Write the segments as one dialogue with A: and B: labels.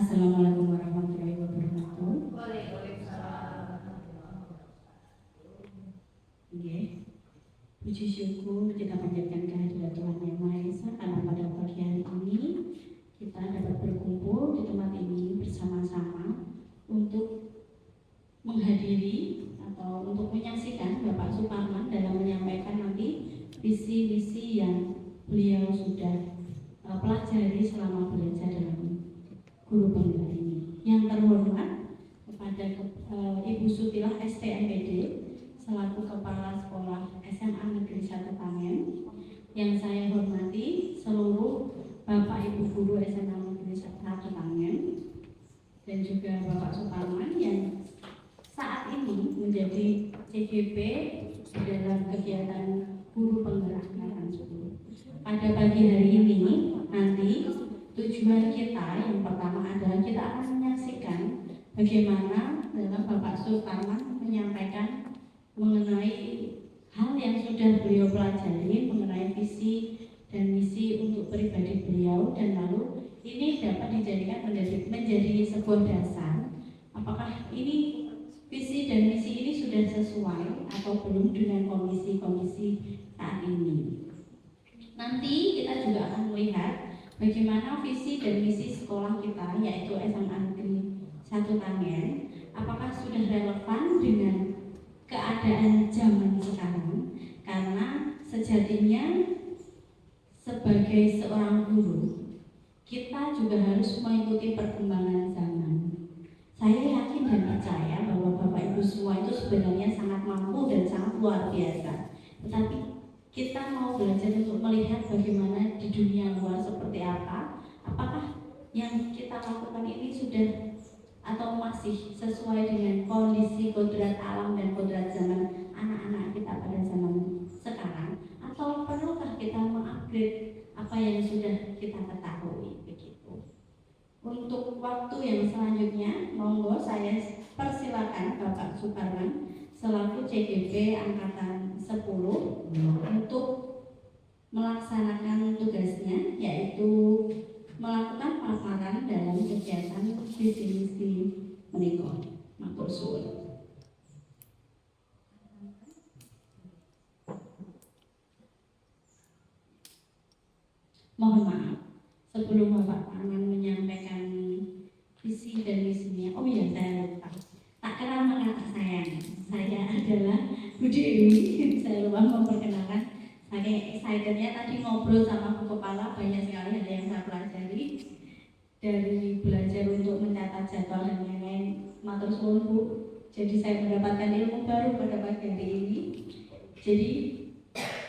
A: Assalamualaikum warahmatullahi wabarakatuh. Puji syukur kita panjatkan kehadirat Tuhan Yang Maha Esa karena pada pagi hari ini kita dapat berkumpul di tempat ini bersama-sama untuk menghadiri atau untuk menyaksikan Bapak Suparman dalam menyampaikan nanti visi-misi yang beliau sudah pelajari selama belajar dalam guru penggerak ini. Yang terhormat kepada Ibu Sutilah STMPD selaku Kepala Sekolah SMA Negeri 1 Tangen, yang saya hormati seluruh Bapak Ibu Guru SMA Negeri 1 Tangen, dan juga Bapak Suparman yang saat ini menjadi CGP dalam kegiatan guru penggerak angkatan 10. Pada pagi hari ini nanti tujuan kita yang pertama adalah kita akan menyaksikan bagaimana dalam Bapak Suparman menyampaikan mengenai hal yang sudah beliau pelajari mengenai visi dan misi untuk pribadi beliau, dan lalu ini dapat dijadikan menjadi sebuah dasar apakah ini visi dan misi ini sudah sesuai atau belum dengan kondisi-kondisi saat ini. Nanti kita juga akan melihat bagaimana visi dan misi sekolah kita yaitu SMA Negeri 1 Tangen apakah sudah relevan dengan keadaan zaman sekarang, karena sejatinya sebagai seorang guru kita juga harus mengikuti perkembangan zaman. Saya yakin dan percaya bahwa Bapak Ibu semua itu sebenarnya sangat mampu dan sangat luar biasa, tetapi kita mau belajar untuk melihat bagaimana di dunia luar seperti apa, apakah yang kita lakukan ini sudah atau masih sesuai dengan kondisi kodrat alam dan kodrat zaman anak-anak kita pada zaman sekarang, atau perlukah kita mengupgrade apa yang sudah kita ketahui begitu. Untuk waktu yang selanjutnya monggo saya persilakan Bapak Suparman selaku CGP angkatan 10 untuk melaksanakan tugasnya, yaitu melakukan paparan dalam kegiatan visi misi menika. Matur suwun. Mohon maaf sebelum Bapak Parman menyampaikan visi dan misinya. Oh iya, saya lupa. Tak kenal maka sayang. Saya adalah Bu Dewi. Saya lupa memperkenalkan. Saking excitednya tadi ngobrol sama Bu Kepala, banyak sekali hal yang saya pelajari, dari belajar untuk mencatat jadwal dan lain-lain. Matur suwun Bu. Jadi saya mendapatkan ilmu baru pada pagi hari ini. Jadi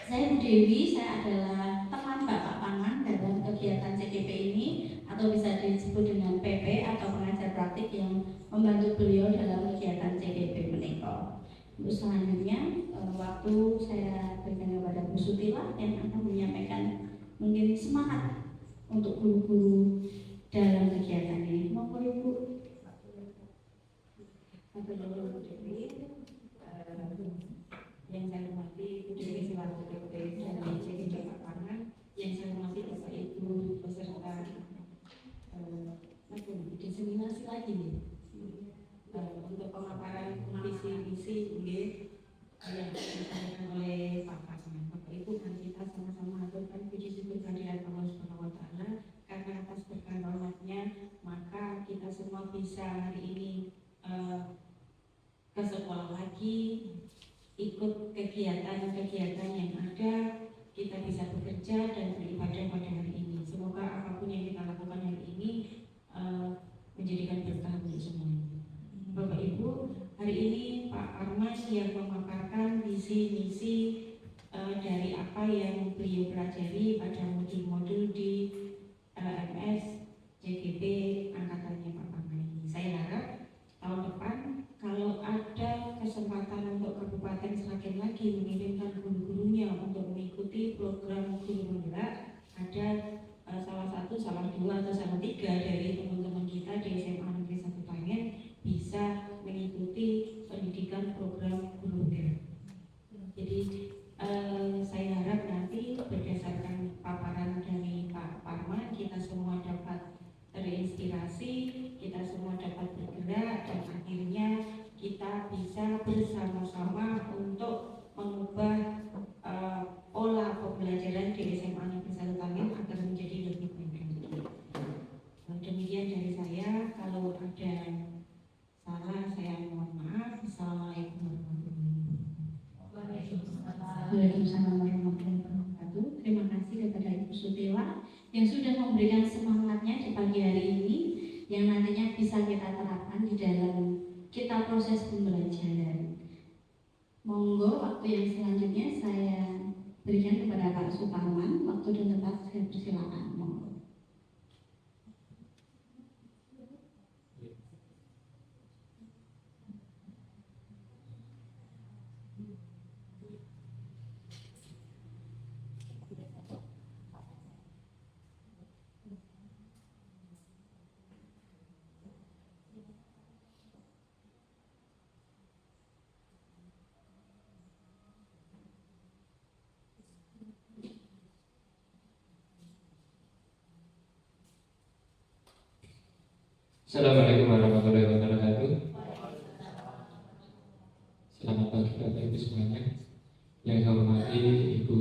A: saya Bu Dewi, saya adalah teman Bapak Parman dalam kegiatan CGP ini, atau bisa disebut dengan PP atau pengajar praktik yang membantu beliau dalam kegiatan CGP menika. Untuk selanjutnya waktu saya berikan kepada Bu Sutila yang akan menyampaikan mungkin semangat untuk guru-guru dalam kegiatan ini. Monggo Ibu. Yang saya hormati Bu Dewi selaku PP dari CGP Pak Parman, yang saya hormati Bapak Ibu beserta diseminasi lagi untuk pemaparan visi-misi yang disampaikan oleh Pak Parman. Bapak Ibu, mari kita sama-sama aturkan puji syukur kehadirat Allah Subhanahu wa taala, karena atas berkah rahmatnya maka kita semua bisa hari ini ke sekolah lagi, ikut kegiatan-kegiatan yang ada, kita bisa bekerja dan beribadah pada hari ini. Semoga apapun yang kita lakukan hari ini menjadikan berkah untuk semuanya. Bapak Ibu, hari ini Pak Parman yang memaparkan visi misi dari apa yang beliau pelajari pada modul-modul di LMS CGP angkatannya Pak Parman ini. Saya harap tahun depan kalau ada kesempatan untuk Kabupaten Sragen lagi mengirimkan guru-gurunya untuk mengikuti program guru penggerak, ada salah dua atau salah tiga dari teman-teman kita di SMA Negeri 1 Tangen bisa mengikuti pendidikan program guru penggerak. Jadi saya harap nanti berdasarkan paparan dari Pak Parman kita semua dapat terinspirasi yang sudah memberikan semangatnya di pagi hari ini, yang nantinya bisa kita terapkan di dalam kita proses pembelajaran. Monggo waktu yang selanjutnya saya berikan kepada Pak Suparman. Waktu dan tempat saya persilakan. Monggo.
B: Assalamualaikum warahmatullahi wabarakatuh. Selamat pagi Bapak Ibu semuanya. Yang saya hormati Ibu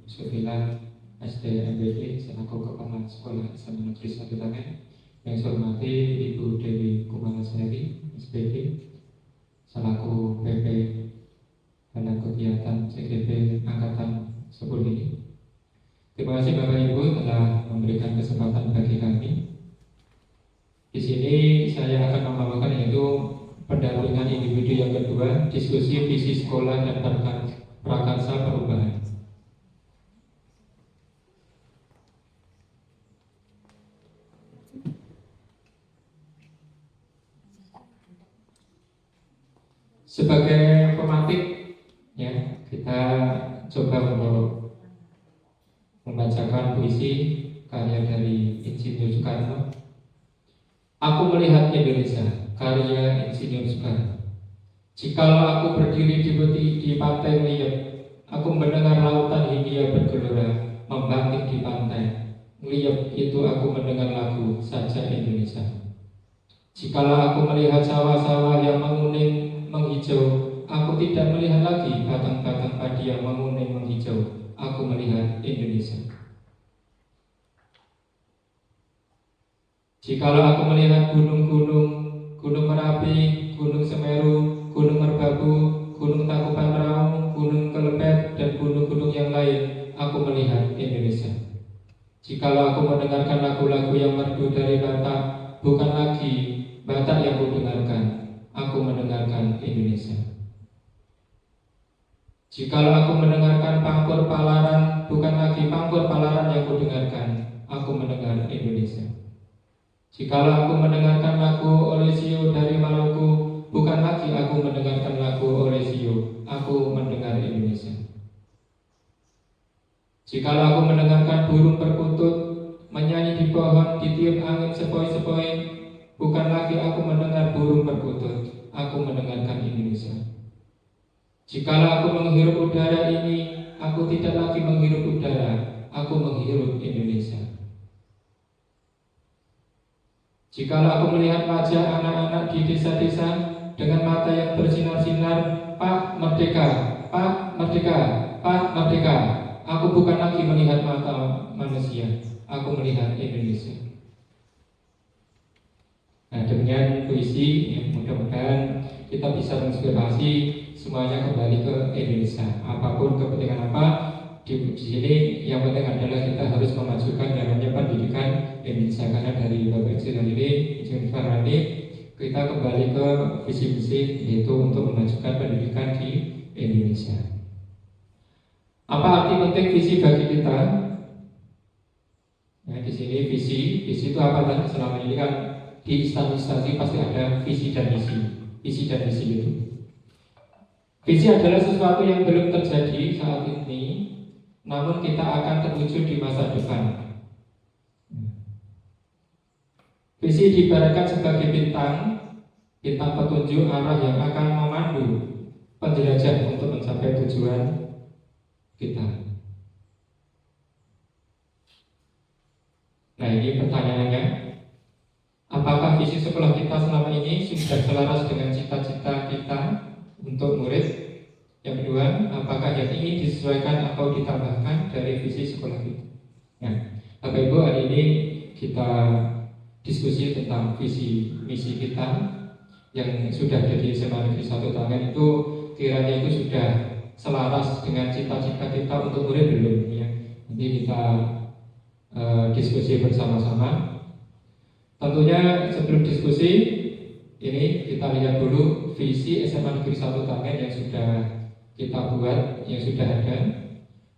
B: Sofila SDMBD selaku Kepala Sekolah SMA Negeri 1 Tangen. Yang saya hormati Ibu Dewi Kumalasari SPD selaku PP Badan Kegiatan CGP Angkatan 10 ini. Terima kasih Bapak Ibu telah memberikan kesempatan bagi kami. Di sini saya akan membawakan yaitu pendampingan individu yang kedua, diskusi visi sekolah dan prakarsa perubahan. Sebagai pematik, ya kita coba untuk membacakan puisi karya dari Insinyur Soekarno. Aku melihat Indonesia, karya Insinyur Soekarno. Jikalau aku berdiri di pantai Ngeliep, aku mendengar lautan Hindia bergelora membangkit di pantai Ngeliep, itu aku mendengar lagu Sajak Indonesia. Jikalau aku melihat sawah-sawah yang menguning menghijau, aku tidak melihat lagi batang-batang padi yang menguning menghijau, aku melihat Indonesia. Jikalau aku melihat gunung-gunung, Gunung Merapi, Gunung Semeru, Gunung Merbabu, Gunung Tangkuban Perahu, Gunung Kelepet, dan gunung-gunung yang lain, aku melihat Indonesia. Jikalau aku mendengarkan lagu-lagu yang merdu dari Batak, bukan lagi Batak yang kudengarkan, aku mendengarkan Indonesia. Jikalau aku mendengarkan Pangkur Palaran, bukan lagi Pangkur Palaran yang kudengarkan, aku mendengar Indonesia. Jikalau aku mendengarkan lagu Olesio dari Maluku, bukan lagi aku mendengarkan lagu Olesio, aku mendengar Indonesia. Jikalau aku mendengarkan burung perkutut menyanyi di pohon ditiup angin sepoi-sepoi, bukan lagi aku mendengar burung perkutut, aku mendengarkan Indonesia. Jikalau aku menghirup udara ini, aku tidak lagi menghirup udara, aku menghirup Indonesia. Jikalau aku melihat wajah anak-anak di desa-desa dengan mata yang bersinar-sinar, Pak Merdeka, Pak Merdeka, Pak Merdeka, aku bukan lagi melihat mata manusia, aku melihat Indonesia. Nah, dengan puisi, ya, mudah-mudahan kita bisa menginspirasi semuanya kembali ke Indonesia. Apapun kepentingan apa, di sini yang penting adalah kita harus memajukan yang namanya pendidikan Indonesia. Karena dari Bapak Insinyur ini, Insinyur Farhani, kita kembali ke visi misi yaitu untuk memajukan pendidikan di Indonesia. Apa arti penting visi bagi kita? Nah, di sini visi itu apa? Selama ini kan di instansi pasti ada visi dan misi. Visi dan misi itu. Visi adalah sesuatu yang belum terjadi saat ini, namun kita akan terwujud di masa depan. Visi diibaratkan sebagai bintang petunjuk arah yang akan memandu penjelajah untuk mencapai tujuan kita. Nah, ini pertanyaannya, apakah visi sekolah kita selama ini sudah selaras dengan cita-cita kita untuk murid? Yang kedua, apakah yang ini disesuaikan atau ditambahkan dari visi sekolah kita? Nah, Bapak Ibu, hari ini kita diskusi tentang visi misi kita yang sudah ada di SMA Negeri 1 Tangen itu kiranya itu sudah selaras dengan cita-cita kita untuk murid belum ya. Nanti kita diskusi bersama-sama. Tentunya sebelum diskusi ini kita lihat dulu visi SMA Negeri 1 Tangen yang sudah kita buat, yang sudah ada.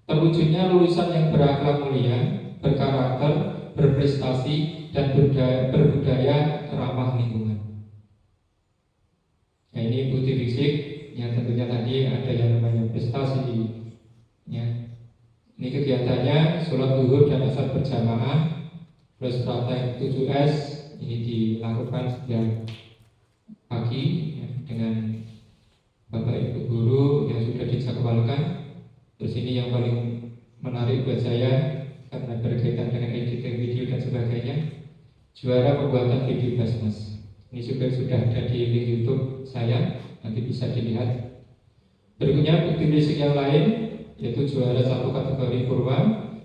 B: Terwujudnya lulusan yang berakhlak mulia, berkarakter, berprestasi, dan berbudaya ramah lingkungan. Nah, ini bukti fisik yang tentunya tadi ada yang namanya prestasi. Ya. Ini kegiatannya sholat zuhur dan asar berjamaah, plus praktek 7S ini dilakukan sejak pagi ya, dengan Bapak Ibu guru yang sudah dijadwalkan. Terus ini yang paling menarik buat saya karena berkaitan dengan editing video dan sebagainya, juara pembuatan video Basnas. Ini juga sudah ada di link YouTube saya, nanti bisa dilihat. Berikutnya bukti fisik yang lain, yaitu juara satu kategori purwa,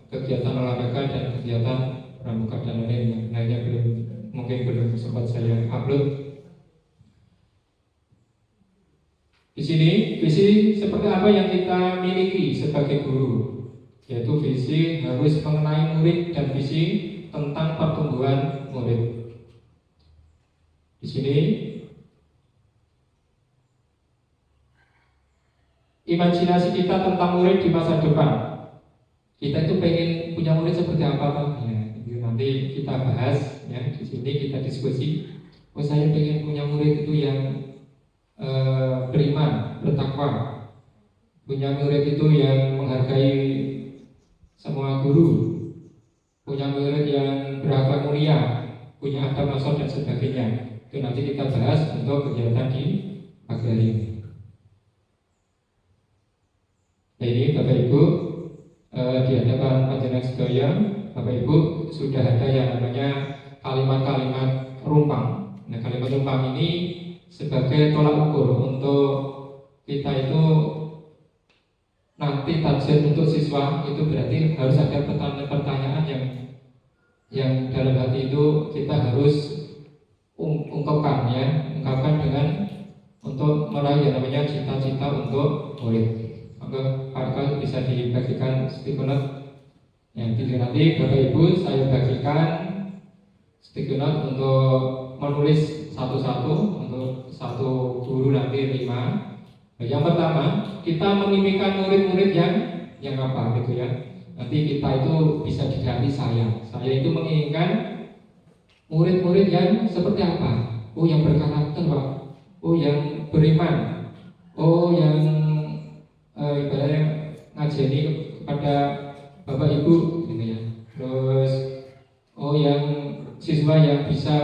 B: kegiatan olahraga dan kegiatan pramuka dan lainnya belum sempat saya upload. Di sini visi seperti apa yang kita miliki sebagai guru, yaitu visi harus mengenai murid dan visi tentang pertumbuhan murid. Di sini imajinasi kita tentang murid di masa depan. Kita itu pengen punya murid seperti apa ya, nanti kita bahas ya. Di sini kita diskusi. Oh, saya pengen punya murid itu yang beriman, bertakwa. Punya murid itu yang menghargai semua guru. Punya murid yang berakhlak mulia, punya adab nasihat dan sebagainya. Itu nanti kita bahas untuk kegiatan di pagi hari ini. Nah, ini Bapak Ibu di hadapan panjenengan sedaya, Bapak Ibu sudah ada yang namanya kalimat-kalimat rumpang. Nah, kalimat rumpang ini sebagai tolak ukur untuk kita itu nanti target untuk siswa itu berarti harus ada pertanyaan yang dalam hati itu kita harus ungkapkan dengan untuk meraih yang namanya cita-cita untuk murid. Maka bisa dibagikan sticky note yang nanti Bapak Ibu saya bagikan sticky note untuk menulis satu-satu untuk satu guru nanti 5. Yang pertama kita memimpikan murid-murid yang apa gitu ya. Nanti kita itu bisa diganti saya itu menginginkan murid-murid yang seperti apa? Oh, yang berkarakter Pak. Oh, yang beriman. Oh, yang ibaratnya ngajeni kepada Bapak Ibu gitu ya. Terus oh, yang siswa yang bisa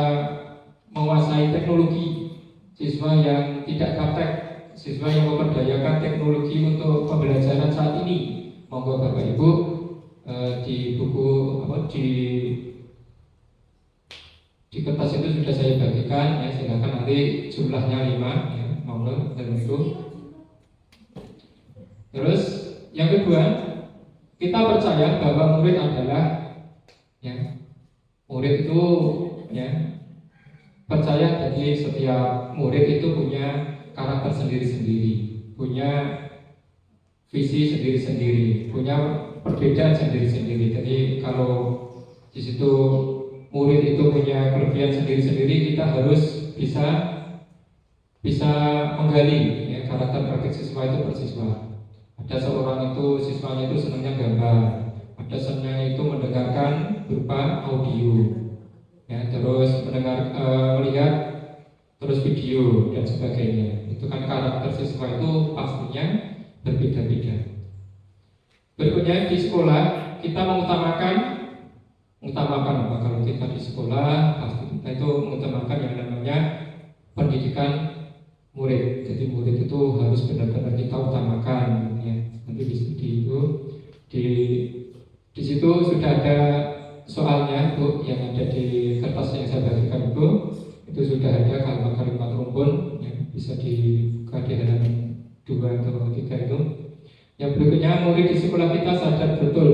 B: menguasai teknologi, siswa yang tidak gaptek, siswa yang memperdayakan teknologi untuk pembelajaran saat ini. Monggo Bapak Ibu di buku di kertas itu sudah saya bagikan ya, silakan nanti jumlahnya 5 ya, monggo dan itu. Terus yang kedua, kita percaya bahwa murid adalah murid itu percaya jadi setiap murid itu punya karakter sendiri-sendiri, punya visi sendiri-sendiri, punya perbedaan sendiri-sendiri. Jadi kalau di situ murid itu punya kelebihan sendiri-sendiri, kita harus bisa menggali karakter siswa itu per siswa. Ada seorang itu siswanya itu senangnya gambar, ada senangnya itu mendengarkan berupa audio, terus melihat terus video dan sebagainya. Itu kan karakter siswa itu pastinya berbeda-beda. Berikutnya di sekolah kita mengutamakan apa? Kalau kita di sekolah pasti kita itu mengutamakan yang namanya pendidikan murid. Jadi murid itu harus benar-benar kita utamakan ya. Nanti di itu di situ sudah ada soalnya Bu, yang ada di kertas yang saya bagikan itu sudah ada kalimat-kalimat rumpun ya, bisa di halaman 2 atau 3 itu. Yang berikutnya, murid di sekolah kita sadar betul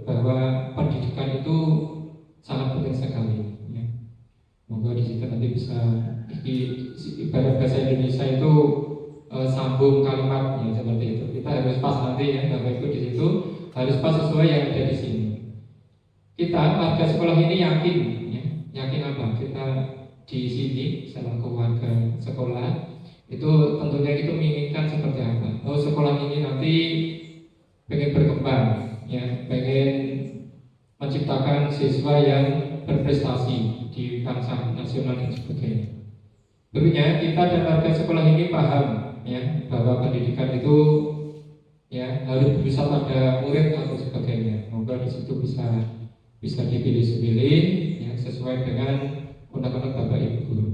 B: bahwa pendidikan itu sangat penting sekali ya. Monggo di situ nanti bisa ibarat bahasa Indonesia itu sambung kalimatnya seperti itu. Kita harus pas nanti ya Bapak Ibu di situ harus pas sesuai yang ada di sini. kita warga sekolah ini yakin, ya, yakin apa? Kita di sini selaku warga sekolah itu tentunya itu menginginkan seperti apa? Oh, sekolah ini nanti pengen berkembang, ya, pengen menciptakan siswa yang berprestasi di kancah nasional dan sebagainya. Tentunya kita dan warga sekolah ini paham, ya, bahwa pendidikan itu, ya, harus berusaha pada murid atau sebagainya. Semoga di situ bisa dipilih-pilih, ya, sesuai dengan undang-undang Bapak Ibu guru.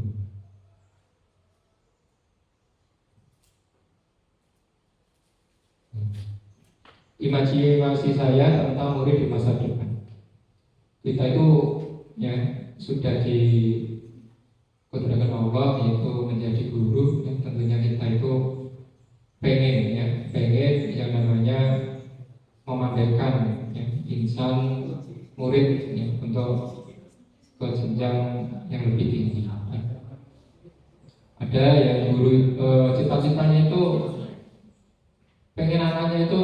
B: Imajinasi saya tentang murid di masa depan. Kita itu, ya, sudah dikudrakan Allah yaitu menjadi guru, ya, tentunya kita itu pengen yang namanya memandaikan, ya, insan murid, ya, untuk ke jenjang yang lebih tinggi, ya. Ada yang guru cita-citanya itu pengen anaknya itu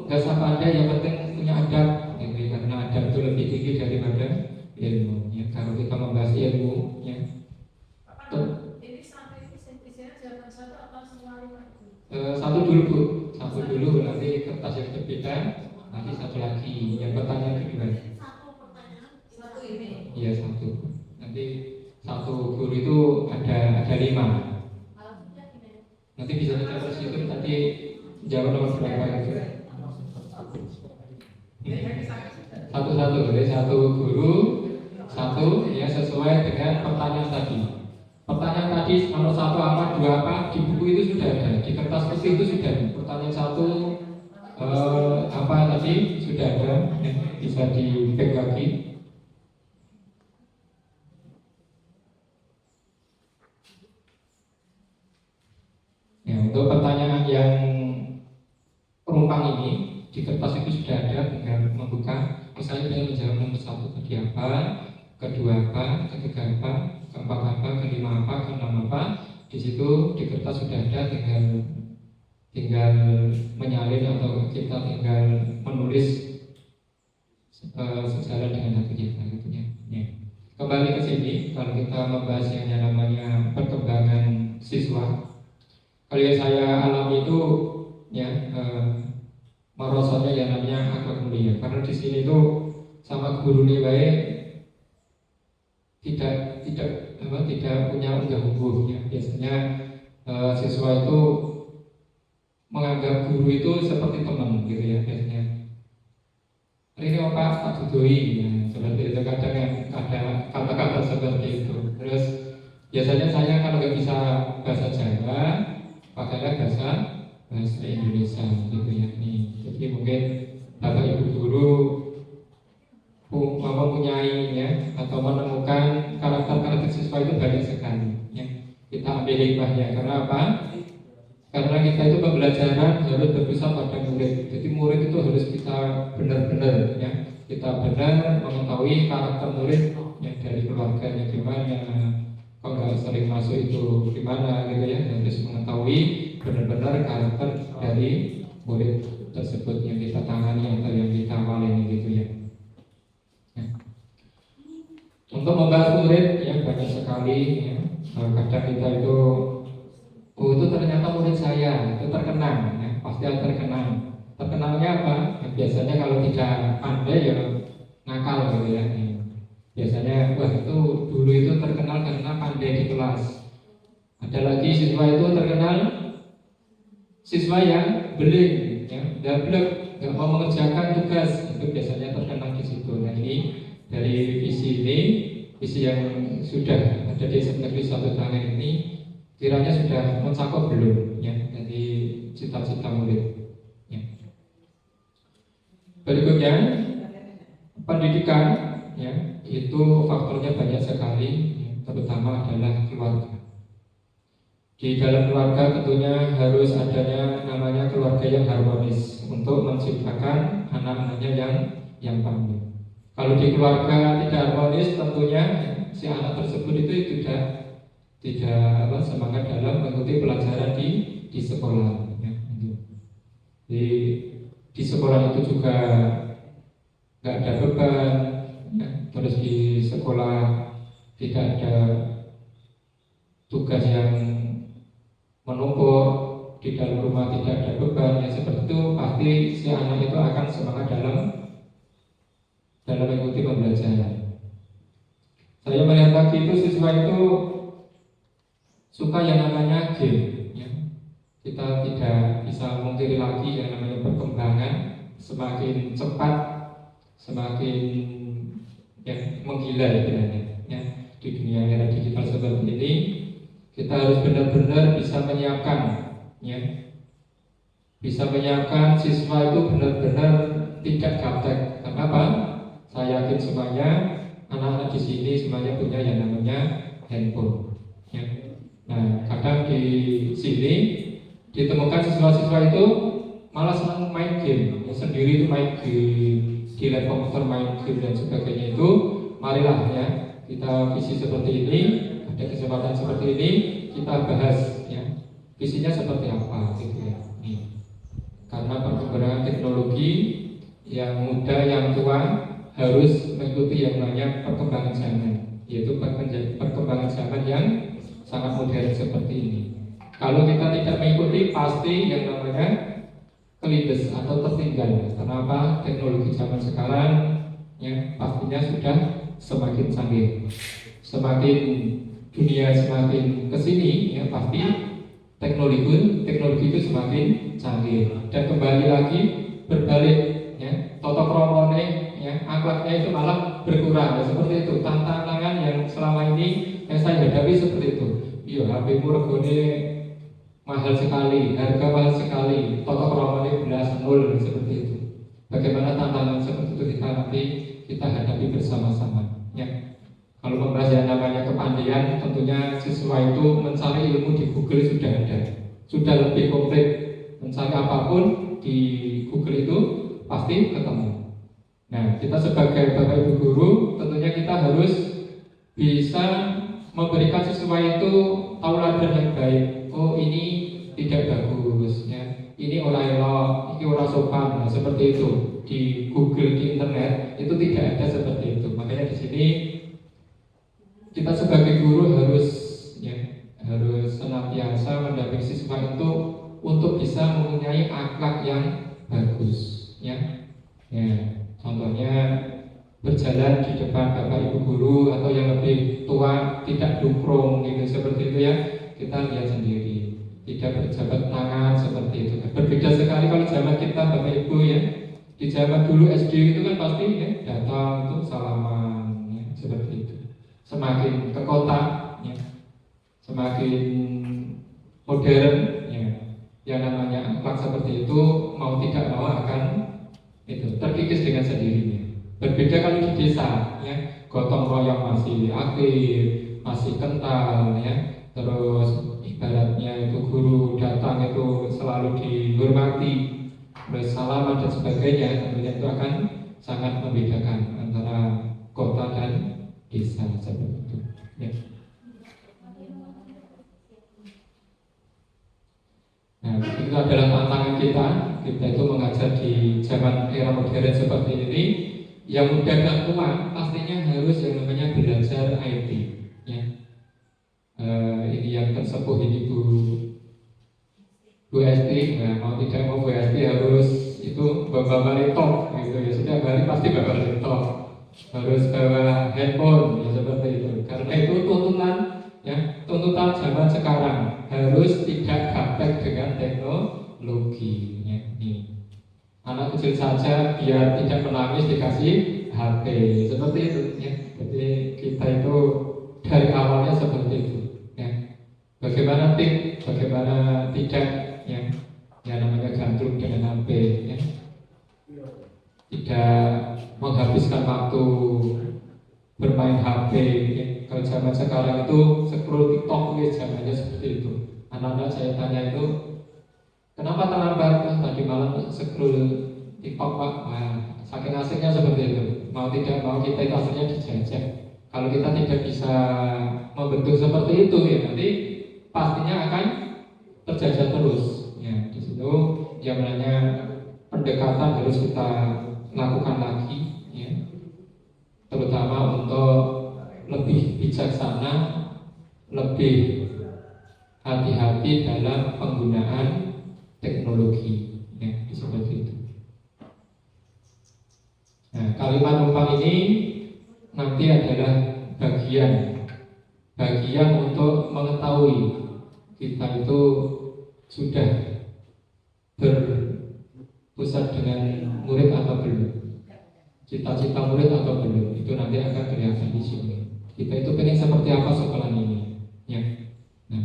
B: gak usah pandai, yang penting punya adab, gitu, karena adab itu lebih tinggi daripada ilmu, ya. Kalau kita membahas ilmu, ya,
C: ini sampai ini isinya jawaban satu atau semua lima?
B: Satu dulu Bu, satu dulu, nanti kertas yang berbeda, nanti satu lagi. Yang pertanyaan kedua.
C: Satu pertanyaan, satu ini.
B: Iya, satu. Nanti satu guru itu ada 5. Nanti bisa dicatat situ tadi jawab nomor berapa gitu. Satu-satu, jadi satu guru, satu, ya, sesuai dengan pertanyaan tadi. Pertanyaan tadi nomor 1 apa, 2 apa, di buku itu sudah ada, di kertas putih itu sudah ada. Pertanyaan 1 apa tadi sudah ada, ya, bisa di-back lagi. Ya, untuk pertanyaan yang penumpang ini di kertas itu sudah ada, tinggal membuka. Misalnya dia menjawab nomor 1 tadi apa, kedua apa, ketiga apa, keempat apa, kelima apa, keenam apa. Di situ di kertas sudah ada, tinggal menyalin atau kita tinggal menulis sejalan dengan hati kita, gitu, ya. Kembali ke sini, kalau kita membahas yang namanya perkembangan siswa, kalau yang saya alami itu, ya, merosotnya yang namanya akhlak mulia. Karena di sini itu sama guru nih baik tidak punya unggah-ungguh, ya. Biasanya siswa itu menganggap guru itu seperti teman, gitu, ya, biasanya. Ini Pak tak dudui, ya, seperti itu. Kadang ada kata-kata seperti itu. Terus biasanya saya kalau nggak bisa bahasa Jawa, pakailah bahasa Indonesia, gitu, ya. Jadi mungkin Bapak Ibu guru mempunyai, ya, atau menemukan karakter siswa itu banyak sekali, ya. Kita ambil hikmahnya. Karena apa? Karena kita itu pembelajaran harus berpusat pada murid. Jadi murid itu harus kita benar-benar, ya, kita benar mengetahui karakter murid, ya, dari keluarganya gimana, kok nggak sering masuk itu gimana, gitu, ya. Harus mengetahui benar-benar karakter dari murid tersebut yang kita tangani atau yang kita awali, gitu, ya. Untuk membahas murid, ya, banyak sekali, ya. Kadang kita itu, itu ternyata murid saya itu terkenang, ya, pasti terkenang. Terkenalnya apa? Ya, biasanya kalau tidak pandai ya nakal, gitu, ya. Biasanya wah itu dulu itu terkenal karena pandai di kelas. Ada lagi siswa itu terkenal siswa yang beling, ya, dablek, nggak mau mengerjakan tugas, itu biasanya terkenal di situ. Nah, ini dari visi yang sudah ada di negeri Satu Tangan ini kiranya sudah mencakup belum, ya, dari cita-cita murid, ya. Berikutnya pendidikan, ya, itu faktornya banyak sekali, ya, terutama adalah keluarga. Di dalam keluarga tentunya harus adanya namanya keluarga yang harmonis untuk menciptakan anak-anaknya yang pandai. Kalau di keluarga tidak harmonis, tentunya si anak tersebut itu tidak semangat dalam mengikuti pelajaran di sekolah, ya. Di sekolah itu juga nggak ada beban, terus di sekolah tidak ada tugas yang menumpuk, di dalam rumah tidak ada beban, ya seperti itu pasti si anak itu akan semangat dalam mengikuti pembelajaran. Saya melihat lagi itu siswa itu suka yang namanya game, ya. Kita tidak bisa mengkiri lagi yang namanya perkembangan semakin cepat, semakin menggila istilahnya, ya. Di dunia era digital seperti ini, kita harus benar-benar bisa menyiapkan, ya, bisa menyiapkan siswa itu benar-benar tidak gaptek. Kenapa? Saya yakin semuanya anak-anak di sini semuanya punya yang namanya handphone, ya. Nah, kadang di sini ditemukan siswa-siswa itu malah senang main game, sendiri itu main game, di lab komputer main game dan sebagainya itu. Marilah ya, kita visi seperti ini, ada kesempatan seperti ini, kita bahas ya, visinya seperti apa gitu ya. Karena perkembangan teknologi yang muda, yang tua harus mengikuti yang namanya perkembangan zaman, yaitu perkembangan zaman yang sangat modern seperti ini. Kalau kita tidak mengikuti, pasti yang namanya kelindes atau tertinggal. Kenapa? Teknologi zaman sekarang ya pastinya sudah semakin canggih, semakin dunia semakin kesini ya pasti teknologi itu semakin canggih. Dan kembali lagi berbalik ya, toto kromone ya, akhlaknya itu malah berkurang ya, seperti itu. Tantangan yang selama ini yang saya hadapi seperti itu. Iya, HP-mu regane mahal sekali, harga mahal sekali, toto kromone belas nol seperti itu. Bagaimana tantangan seperti itu kita hadapi bersama-sama ya. Kalau membahas yang namanya kepandaian, tentunya siswa itu mencari ilmu di Google sudah ada, sudah lebih komplit. Mencari apapun di Google itu pasti ketemu. Nah, kita sebagai Bapak Ibu Guru, tentunya kita harus bisa memberikan siswa itu tauladan yang baik. Oh, ini tidak bagus, ya. Ini ora elok, ini ora sopan, nah, seperti itu. Di Google, di internet itu tidak ada seperti itu. Makanya di sini kita sebagai guru harus senantiasa mendampingi siswa itu untuk bisa mempunyai akhlak yang bagus, ya. Contohnya berjalan di depan Bapak Ibu Guru atau yang lebih tua tidak dukrung gitu, seperti itu ya. Kita lihat sendiri, tidak berjabat tangan seperti itu. Berbeda sekali kalau zaman kita Bapak Ibu ya. Di zaman dulu SD itu kan pasti ya datang untuk salaman ya, seperti itu. Semakin ke kota ya, semakin modern ya, yang namanya akhlak seperti itu mau tidak mau akan itu terkikis dengan sendirinya. Berbeda kalau di desa ya, gotong royong masih aktif, masih kental ya. Terus ibaratnya itu guru datang itu selalu dihormati, bersalaman dan sebagainya. Tentunya itu akan sangat membedakan antara kota dan desa seperti itu ya. Nah, itu adalah tantangan kita itu mengajar di zaman era modern seperti ini. Yang muda dan tua pastinya harus yang namanya belajar IT ya. Ini yang tersepuh ini Bu Esti, nah, mau tidak mau Bu Esti harus itu bawa laptop gitu ya, setiap hari pasti bawa laptop, harus bawa handphone ya seperti itu. Karena itu tuntutan zaman sekarang harus tidak gaptek dengan teknologi ya. Anak kecil saja biar tidak menangis dikasih HP seperti itu ya. Jadi kita itu dari awalnya seperti itu ya. Bagaimana tidak ya, yang namanya gantung dengan HP ya. Tidak menghabiskan waktu bermain HP ya. Kalau zaman sekarang itu scroll TikTok ya, zamannya seperti itu. Anak-anak saya tanya itu, kenapa terlambat? Tadi malam scroll TikTok Pak. Wah, saking asiknya seperti itu. Mau tidak mau kita itu asalnya dijajah. Kalau kita tidak bisa membentuk seperti itu ya nanti pastinya akan terjajah terus. Ya, di situ yang namanya pendekatan harus kita lakukan lagi. Ya. terutama untuk lebih bijaksana, lebih hati-hati dalam penggunaan teknologi, ya, seperti itu. Nah, kalimat numpang ini nanti adalah bagian untuk mengetahui kita itu sudah berpusat dengan murid atau belum, cita-cita murid atau belum, itu nanti akan kelihatan di sini. Kita itu pengen seperti apa sekolah ini, ya. Nah,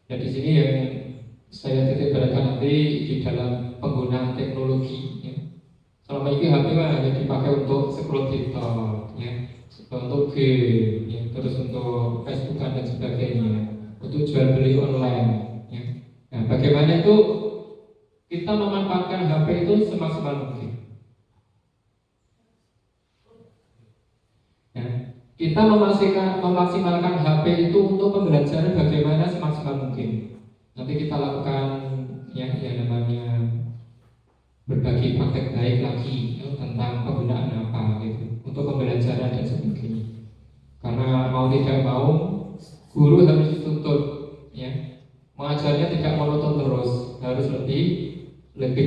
B: ya di sini yang saya titik beratkan nanti di dalam penggunaan teknologi, ya. Selama ini HP hanya dipakai untuk scroll TikTok, ya, untuk game, ya, terus untuk Facebook dan sebagainya, untuk jual beli online, ya. Nah, bagaimana itu kita memanfaatkan HP itu semaksimal mungkin. Ya, kita memaksimalkan HP itu untuk pembelajaran bagaimana semaksimal mungkin. Nanti kita lakukan ya, yang namanya berbagi praktek baik lagi, ya, tentang penggunaan apa gitu untuk pembelajaran dan sebagainya. Karena mau tidak mau guru harus dituntut, ya, mengajarnya tidak monoton terus, harus lebih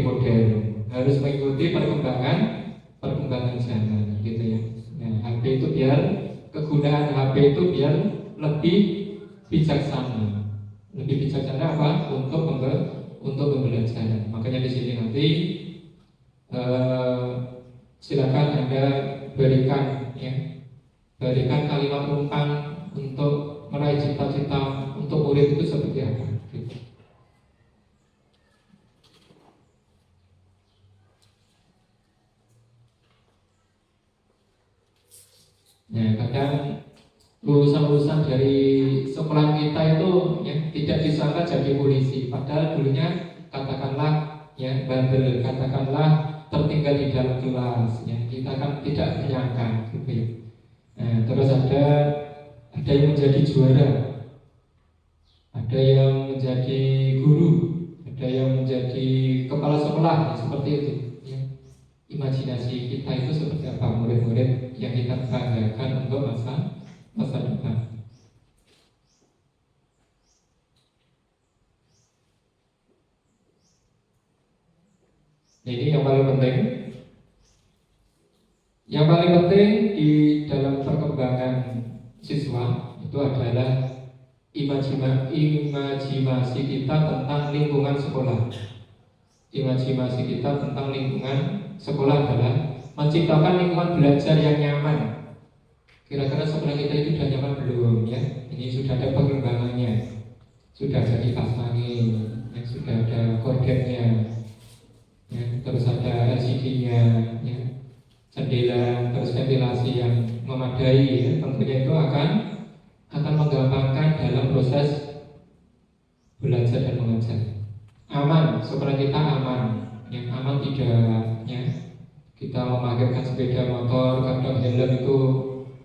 B: modern, harus mengikuti perkembangan zaman gitu ya. Nah, HP itu biar kegunaan HP itu biar lebih bijaksana. Lebih bijaksana apa? Untuk pembelajaran. Makanya di sini nanti silakan Anda berikan kalimat umpan untuk meraih cita-cita untuk murid itu seperti apa. Gitu. Ya, kadang lulusan-lulusan dari sekolah kita itu ya tidak disangka jadi polisi, padahal dulunya katakanlah ya bandel, katakanlah tertinggal di dalam kelas, ya kita kan tidak menyangka gitu ya. Nah, terus ada yang menjadi juara, ada yang menjadi guru, ada yang menjadi kepala sekolah, ya, seperti itu. Imajinasi kita itu seperti apa murid-murid yang kita banggakan untuk masa depan. Ini yang paling penting. Yang paling penting di dalam perkembangan siswa itu adalah imajinasi kita tentang lingkungan sekolah. Imajinasi kita tentang lingkungan sekolah adalah menciptakan lingkungan belajar yang nyaman. Kira-kira sekolah kita itu sudah nyaman belum ya? Ini sudah ada perkembangannya, sudah ada kipas angin, ya, sudah ada kordennya, ya, terus ada LCD-nya, ya, jendela, terus ventilasi yang memadai, ya, tentunya itu akan menggampangkan dalam proses belajar dan mengajar. Aman, sekolah kita aman, yang aman tidak, ya, kita memakaikan sepeda motor, kadang helm itu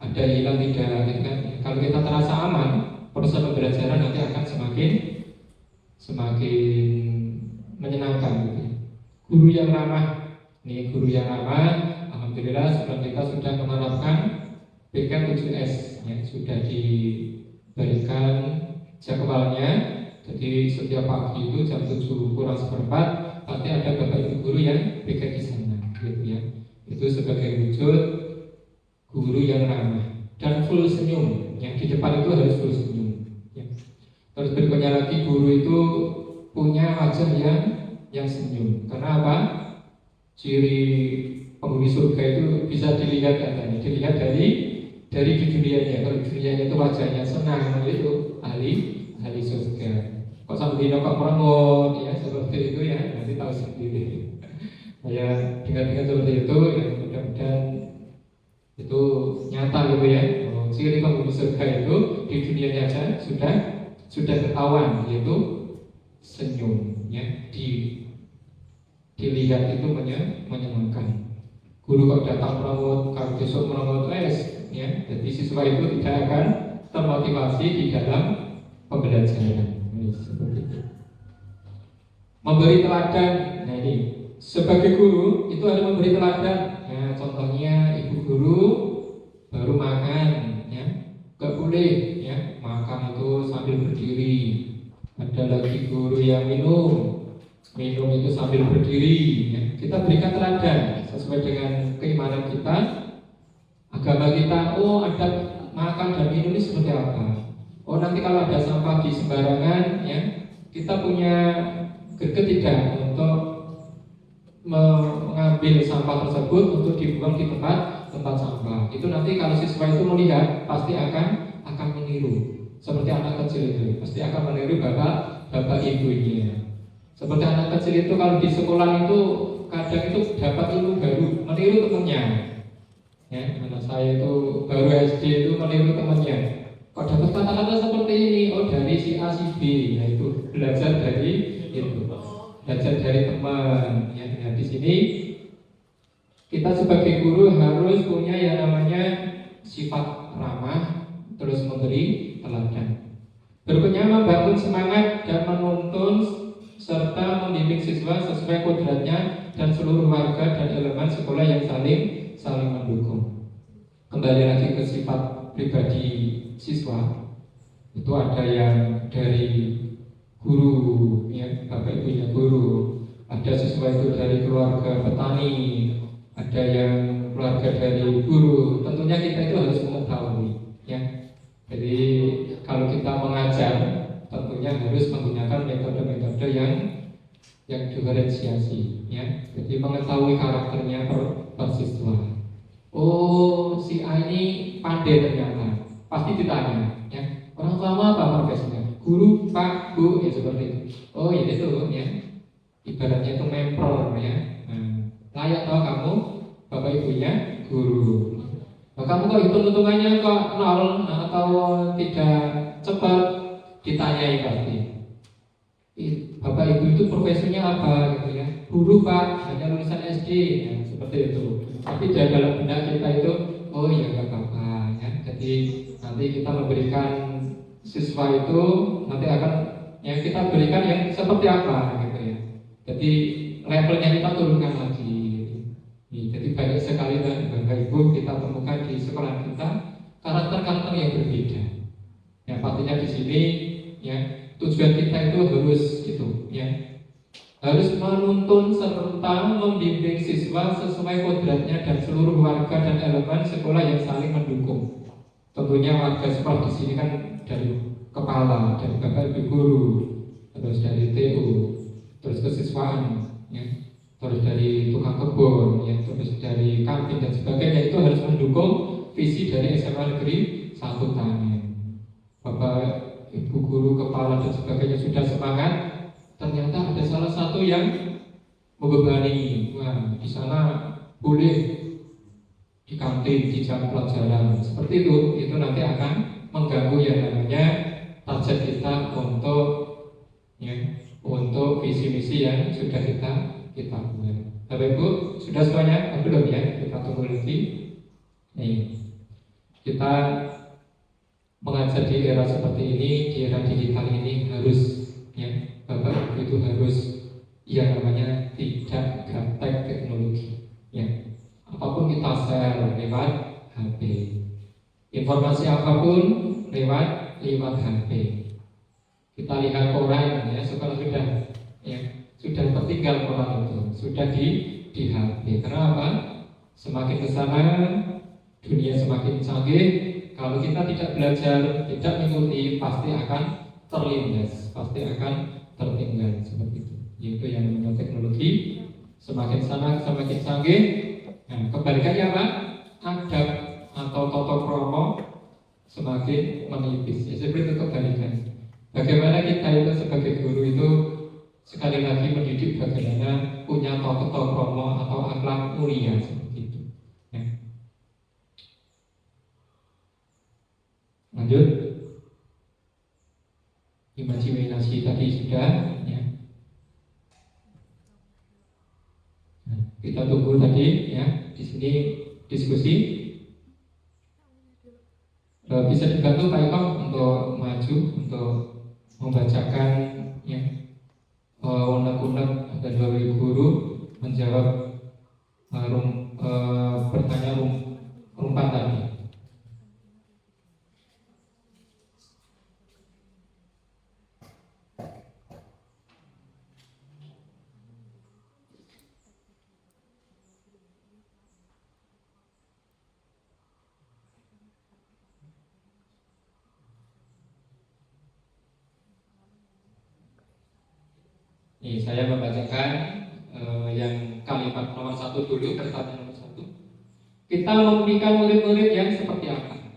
B: ada hilang tidak, gitu kan? Kalau kita terasa aman, proses pembelajaran nanti akan semakin menyenangkan, gitu. Guru yang ramah, nih guru yang ramah, alhamdulillah sekolah kita sudah menerapkan PK7S, ya, sudah diberikan jadwalnya. Jadi setiap pagi itu jam 7 kurang seperempat pasti ada bapak ibu guru yang PK di sana, gitu ya. Itu sebagai wujud guru yang ramah dan full senyum. Yang di depan itu harus full senyum. Ya. Terus berikutnya lagi guru itu punya wajah yang senyum. Karena apa? Ciri penghuni surga itu bisa dilihat katanya. Dilihat dari di dunianya. Kalau di dunianya itu wajahnya senang, itu ahli surga. Kok sampai dino kok merengut, ya seperti itu ya, nanti tahu sendiri. Ya dengan seperti itu, ya mudah-mudahan itu nyata gitu ya. Ciri penghuni surga itu di dunia aja sudah ketahuan, yaitu senyum, ya, dilihat itu menyenangkan. Guru kok datang merengut, kalau besok merengut ya, jadi siswa itu tidak akan termotivasi di dalam pembelajaran. Seperti itu. Memberi teladan. Nah ini sebagai guru itu harus memberi teladan. Nah, contohnya ibu guru baru makan, ya nggak boleh ya makan itu sambil berdiri. Ada lagi guru yang minum itu sambil berdiri, ya. Kita berikan teladan sesuai dengan keimanan kita, agama kita. Oh, ada makan dan minum ini seperti apa? Oh, nanti kalau ada sampah di sembarangan, ya kita punya greget tidak untuk mengambil sampah tersebut untuk dibuang di tempat sampah. Itu nanti kalau siswa itu melihat pasti akan meniru. Seperti anak kecil itu pasti akan meniru bapak ibunya. Seperti anak kecil itu kalau di sekolah itu kadang itu dapat ilmu baru, meniru temannya. Ya, anak saya itu baru SD itu meniru temannya. Kok dapat kata-kata seperti ini? Oh, dari si A si B, yaitu belajar dari itu, belajar dari teman. Ya, nah, di sini kita sebagai guru harus punya yang namanya sifat ramah, terus memberi teladan. Berikutnya membangun semangat dan menuntun serta membimbing siswa sesuai kodratnya dan seluruh warga dan elemen sekolah yang saling mendukung. Kembali lagi ke sifat pribadi siswa, itu ada yang dari guru, ya, bapak ibunya guru, ada siswa itu dari keluarga petani, ada yang keluarga dari guru. Tentunya kita itu harus mengetahui, ya. Jadi kalau kita mengajar, tentunya harus menggunakan metode-metode yang diferensiasi, ya. Jadi mengetahui karakternya per siswa. Oh, si A ini pandai ternyata, pasti ditanya, ya. Orang tua apa profesinya? Guru, Pak, Bu, ya seperti itu. Oh, ya itu, ya. Ibaratnya itu member, ya. Nah, layak tahu kamu, bapak ibunya guru. Nah, kamu kok hitung-hitungannya kok nol atau tidak cepat, ditanyai pasti. Bapak ibu itu profesinya apa gitu ya? Guru Pak, hanya lulusan SD, ya, seperti itu. Tapi dalam benak kita itu, oh ya nggak apa-apa, ya. Jadi nanti kita memberikan siswa itu nanti akan yang kita berikan yang seperti apa gitu ya. Jadi levelnya kita turunkan lagi. Jadi banyak sekali Bapak Ibu kita temukan di sekolah kita karakter-karakter yang berbeda. Yang pastinya di sini, ya, tujuan kita itu harus itu, ya, harus menuntun serta membimbing siswa sesuai kodratnya dan seluruh warga dan elemen sekolah yang saling mendukung. Tentunya warga sekolah di sini kan dari kepala, dari bapak ibu guru, terus dari TU, terus kesiswaan, ya, terus dari tukang kebun, ya, terus dari kantin dan sebagainya. Itu harus mendukung visi dari SMA Negeri 1 Tangen. Bapak ibu guru, kepala dan sebagainya sudah semangat, ternyata ada salah satu yang membebani. Wah, di sana boleh di kantin, di jam pelajaran seperti itu nanti akan mengganggu yang namanya target kita untuk, ya, untuk visi misi yang sudah kita buat. Bapak Ibu sudah semuanya? Belum ya? Kita tunggu lagi. Nih, kita mengajar di era seperti ini, di era digital ini harus, ya, Bapak Ibu itu harus yang namanya tidak gaptek teknologi, ya. Apapun kita share lewat HP, informasi apapun lewat HP. Kita lihat koran, ya, sekarang sudah, ya, sudah tertinggal koran itu, sudah di HP. Kenapa? Semakin ke sana dunia semakin canggih. Kalau kita tidak belajar, tidak mengikuti, pasti akan terlindas, pasti akan tertinggal seperti itu. Yaitu yang namanya teknologi semakin sana semakin canggih. Nah, kebalikannya apa? Adab atau tata krama semakin menipis. Ya, seperti itu kebalikan. Bagaimana kita itu sebagai guru itu sekali lagi mendidik bagaimana punya tata krama atau akhlak mulia seperti itu. Ya. Lanjut. Imajinasi tadi sudah, ya. Nah, kita tunggu tadi, ya, di sini diskusi. Bisa dibantu Pak Eko untuk maju untuk membacakan, ya, unek-unek dan Bapak Ibu guru menjawab pertanyaan rumpan tadi. Nih, saya membacakan yang kalimat nomor 1 dulu, pertanyaan nomor 1. Kita memimpikan murid-murid yang seperti apa?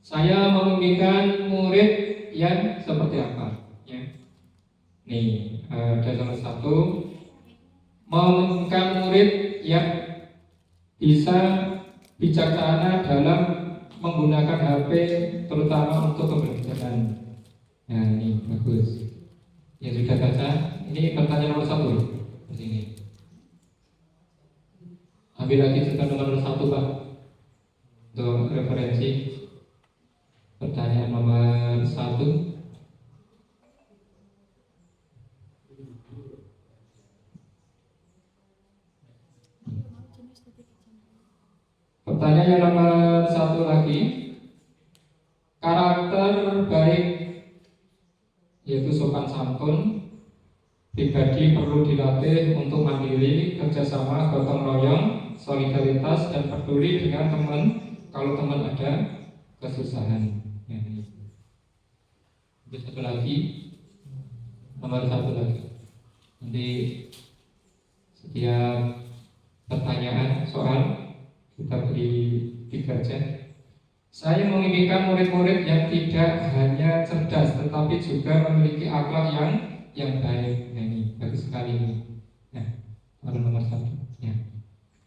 B: Saya memimpikan murid yang seperti apa? Ya. Nih, ada nomor 1. Memimpikan murid yang bisa bijaksana dalam menggunakan HP, terutama untuk pembelajaran. Nah, ini bagus. Yang sudah baca, ini pertanyaan nomor 1. Di sini. Ambil lagi juga nomor 1, Pak, untuk referensi. Pertanyaan nomor 1. Pertanyaan yang nomor 1 lagi. Karakter baik, yaitu sopan santun, pribadi perlu dilatih untuk mandiri, kerjasama, gotong royong, solidaritas, dan peduli dengan teman kalau teman ada kesusahan. Ya, satu lagi, nomor 1 lagi. Nanti setiap pertanyaan soal kita beri 3 jam. Saya menginginkan murid-murid yang tidak hanya cerdas tetapi juga memiliki akhlak yang baik. Nah, ini bagus sekali ini. Nah, nomor 1. Ya.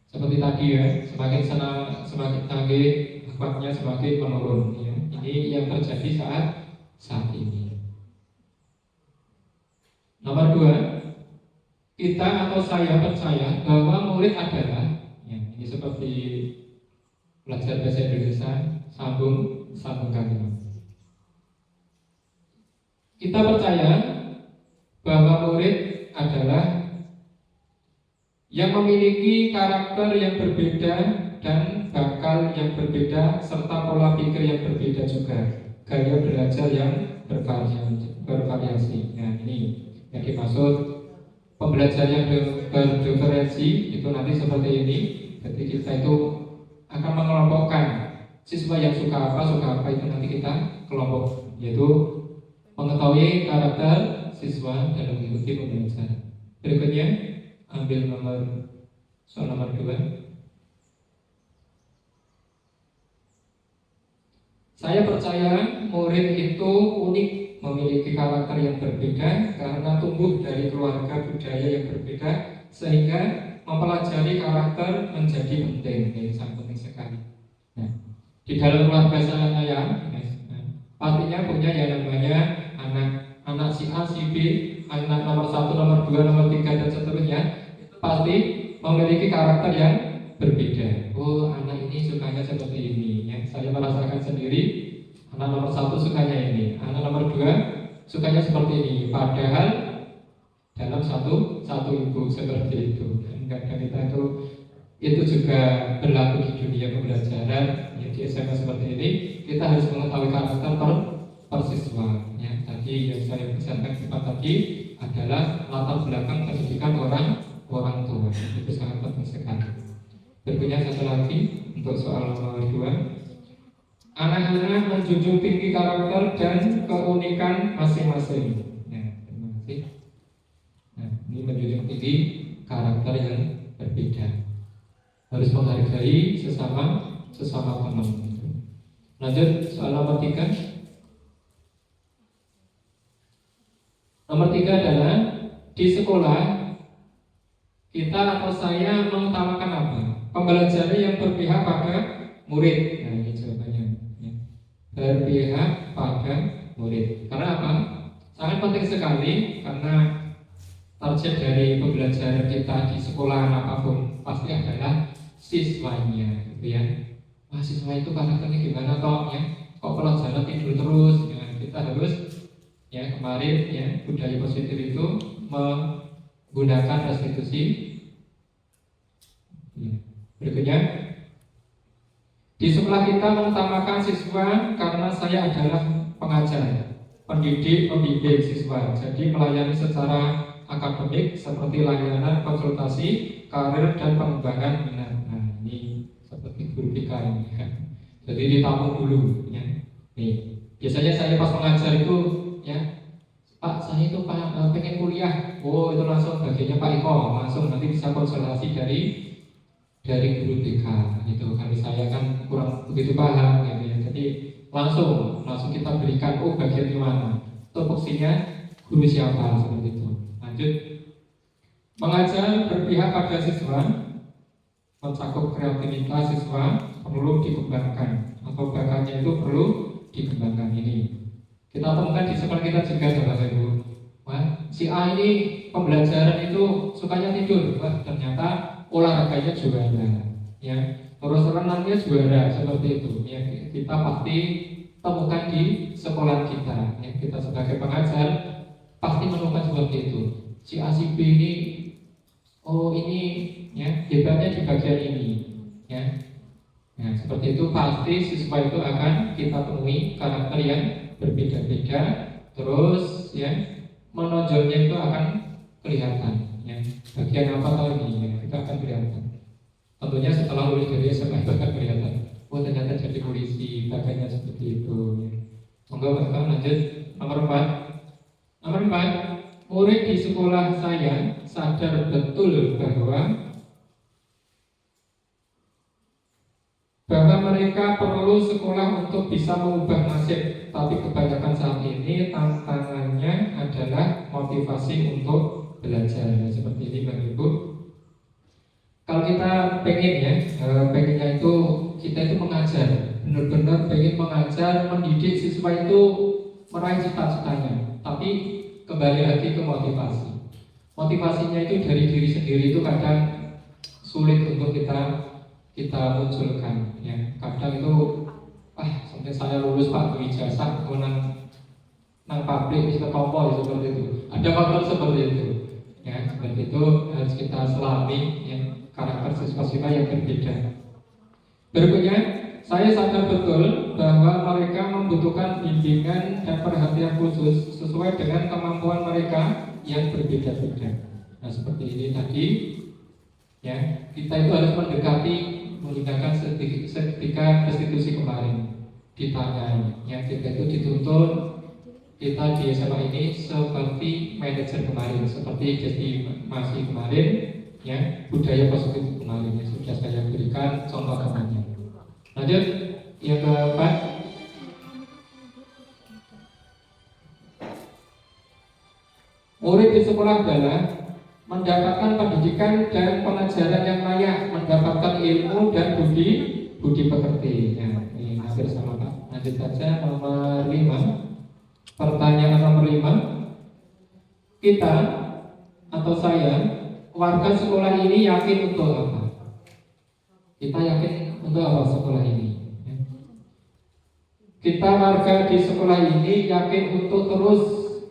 B: Seperti tadi ya, semakin canggih akhlaknya semakin menurun. Ya. Ini yang terjadi saat ini. Nomor 2, kita atau saya percaya bahwa murid adalah, ya, ini seperti belajar bahasa Indonesia, sambung kalimat. Kita percaya bahwa murid adalah yang memiliki karakter yang berbeda dan bakal yang berbeda serta pola pikir yang berbeda juga, gaya belajar yang bervariasi. Nah, ini yang dimaksud pembelajaran yang berdiferensi itu nanti seperti ini. Jadi kita itu akan mengelompokkan siswa yang suka apa itu nanti kita kelompok, yaitu mengetahui karakter siswa dalam mengikuti pembelajaran. Berikutnya ambil soal nomor 2. Saya percaya murid itu unik, memiliki karakter yang berbeda karena tumbuh dari keluarga budaya yang berbeda, sehingga mempelajari karakter menjadi penting. Ini sangat penting sekali. Nah, di dalam keluarga saya, pastinya punya yang namanya anak si A, si B, anak nomor 1, nomor 2, nomor 3 dan seterusnya, pasti memiliki karakter yang berbeda. Oh, anak ini sukanya seperti ini. Ya, saya merasakan sendiri. Anak nomor 1 sukanya ini, anak nomor 2 sukanya seperti ini. Padahal dalam satu ibu seperti itu. Dan kita itu juga berlaku di dunia pembelajaran. Ya, di SMA seperti ini kita harus mengetahui karakter per siswa. Ya, tadi yang saya pesankan cepat tadi adalah latar belakang pendidikan orang tua. Itu sangat penting sekali. Berikutnya satu lagi untuk soal nomor 2. Anak-anak menjunjung tinggi karakter dan keunikan masing-masing. Nah, terima kasih. Nah, ini menjunjung tinggi karakter yang berbeda. Harus menghargai sesama teman. Lanjut soal nomor 3. Nomor 3 adalah di sekolah kita atau saya mengutamakan apa? Pembelajaran yang berpihak pada murid. Nah, ini jawabannya. Ya. Berpihak pada murid. Karena apa? Sangat penting sekali karena target dari pembelajaran kita di sekolah apapun pasti adalah siswanya, gitu ya. Wah, siswa itu karakternya gimana toh? Ya, kok pelajaran tidur terus? Ya, kita harus ya kemarin ya budaya positif itu menggunakan restitusi. Ya. Berikutnya, di sekolah kita mengutamakan siswa karena saya adalah pengajar, pendidik, pembimbing siswa. Jadi melayani secara akademik seperti layanan, konsultasi, karir dan pengembangan minat. Nah, ini seperti guru BK ini ya. Jadi ditampung dulu ya. Nih, biasanya saya pas mengajar itu ya Pak saya itu pengen kuliah, oh itu langsung bagiannya Pak Iko, langsung nanti bisa konsultasi dari guru BK gitu. Kali saya kan kurang begitu paham gitu ya, jadi langsung kita berikan bagian di mana, tupoksinya guru siapa seperti itu. Lanjut, mengajar berpihak pada siswa, mencakup kreativitas siswa perlu dikembangkan atau bakatnya itu perlu dikembangkan. Ini kita temukan di sekolah kita juga Bapak Ibu. Wah, si A ini pembelajaran itu sukanya tidur, wah ternyata olahraganya juara, ya terus renangnya juara seperti itu. Ya kita pasti temukan di sekolah kita. Ya, kita sebagai pengajar pasti menemukan seperti itu. Si A si B ini, oh ini ya hebatnya di bagian ini, ya. Nah, seperti itu pasti siswa itu akan kita temui karakter yang berbeda-beda, terus ya menonjolnya itu akan kelihatan, ya bagian apa tahu ini ya, itu akan kelihatan. Tentunya setelah lulus dari SMA itu akan kelihatan, oh ternyata jadi polisi, bagainya seperti itu. Ya. Monggo Bapak lanjut nomor 4. Nomor 4, murid di sekolah saya sadar betul bahwa mereka perlu sekolah untuk bisa mengubah nasib, tapi kebanyakan saat ini tantangannya adalah motivasi untuk belajar. Seperti ini Bapak Ibu. Kalau kita pengennya itu kita itu mengajar, benar-benar pengen mengajar, mendidik siswa itu meraih cita-citanya. Tapi kembali lagi ke motivasi. Motivasinya itu dari diri sendiri itu kadang sulit untuk kita munculkan, ya kadang itu sampai saya lulus Pak ijazah nang pabrik bisa kompol seperti itu, ada faktor seperti itu, ya seperti itu harus kita selami ya karakter siswa-siswa yang berbeda. Berikutnya, saya sadar betul bahwa mereka membutuhkan bimbingan dan perhatian khusus sesuai dengan kemampuan mereka yang berbeda-beda. Nah seperti ini tadi, ya kita itu harus menggunakan seketika restitusi kemarin ditanya, ya kita itu dituntut kita di SMA ini seperti manajer kemarin, seperti jadi masih kemarin, ya budaya positif kemarin yang sudah saya berikan contoh kemarin. Lanjut yang keempat, murid di sekolah adalah mendapatkan pendidikan dan pengajaran yang layak, mendapatkan ilmu dan budi pekerti. Nah, ini hampir sama Pak. Lanjut saja nomor 5. Pertanyaan nomor 5. Kita atau saya, warga sekolah ini yakin untuk apa? Kita yakin untuk apa sekolah ini? Kita warga di sekolah ini yakin untuk terus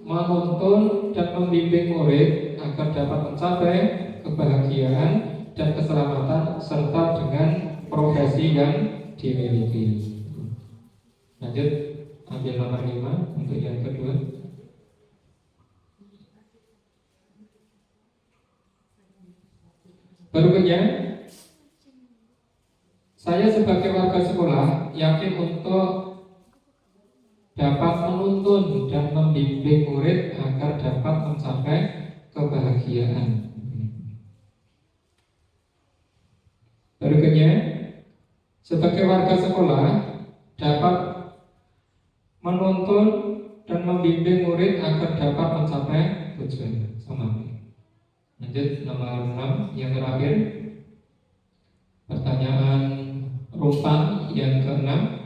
B: menuntun dan membimbing murid agar dapat mencapai kebahagiaan dan keselamatan serta dengan profesi yang dimiliki. Lanjut, ambil nomor 5 untuk yang kedua. Berikutnya, saya sebagai warga sekolah yakin untuk dapat menuntun dan membimbing murid agar dapat mencapai kebahagiaan. Berikutnya, sebagai warga sekolah dapat menuntun dan membimbing murid agar dapat mencapai tujuan. Sama. Lanjut nomor 6 yang terakhir. Pertanyaan rumpang yang ke-6.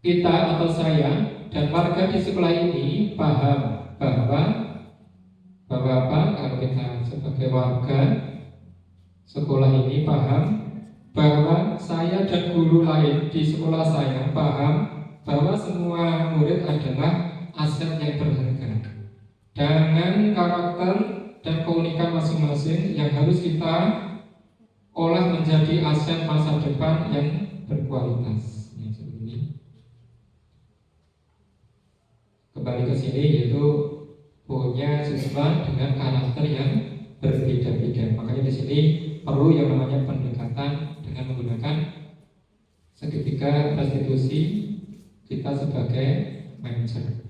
B: Kita atau saya dan warga di sekolah ini paham bahwa apa? Kalau kita sebagai warga sekolah ini paham bahwa saya dan guru lain di sekolah saya paham bahwa semua murid adalah aset yang berharga dengan karakter dan keunikan masing-masing yang harus kita olah menjadi aset masa depan yang berkualitas. Kembali ke sini, yaitu punya siswa dengan karakter yang berbeda-beda. Makanya di sini perlu yang namanya pendekatan dengan menggunakan seketika restitusi kita sebagai manajer.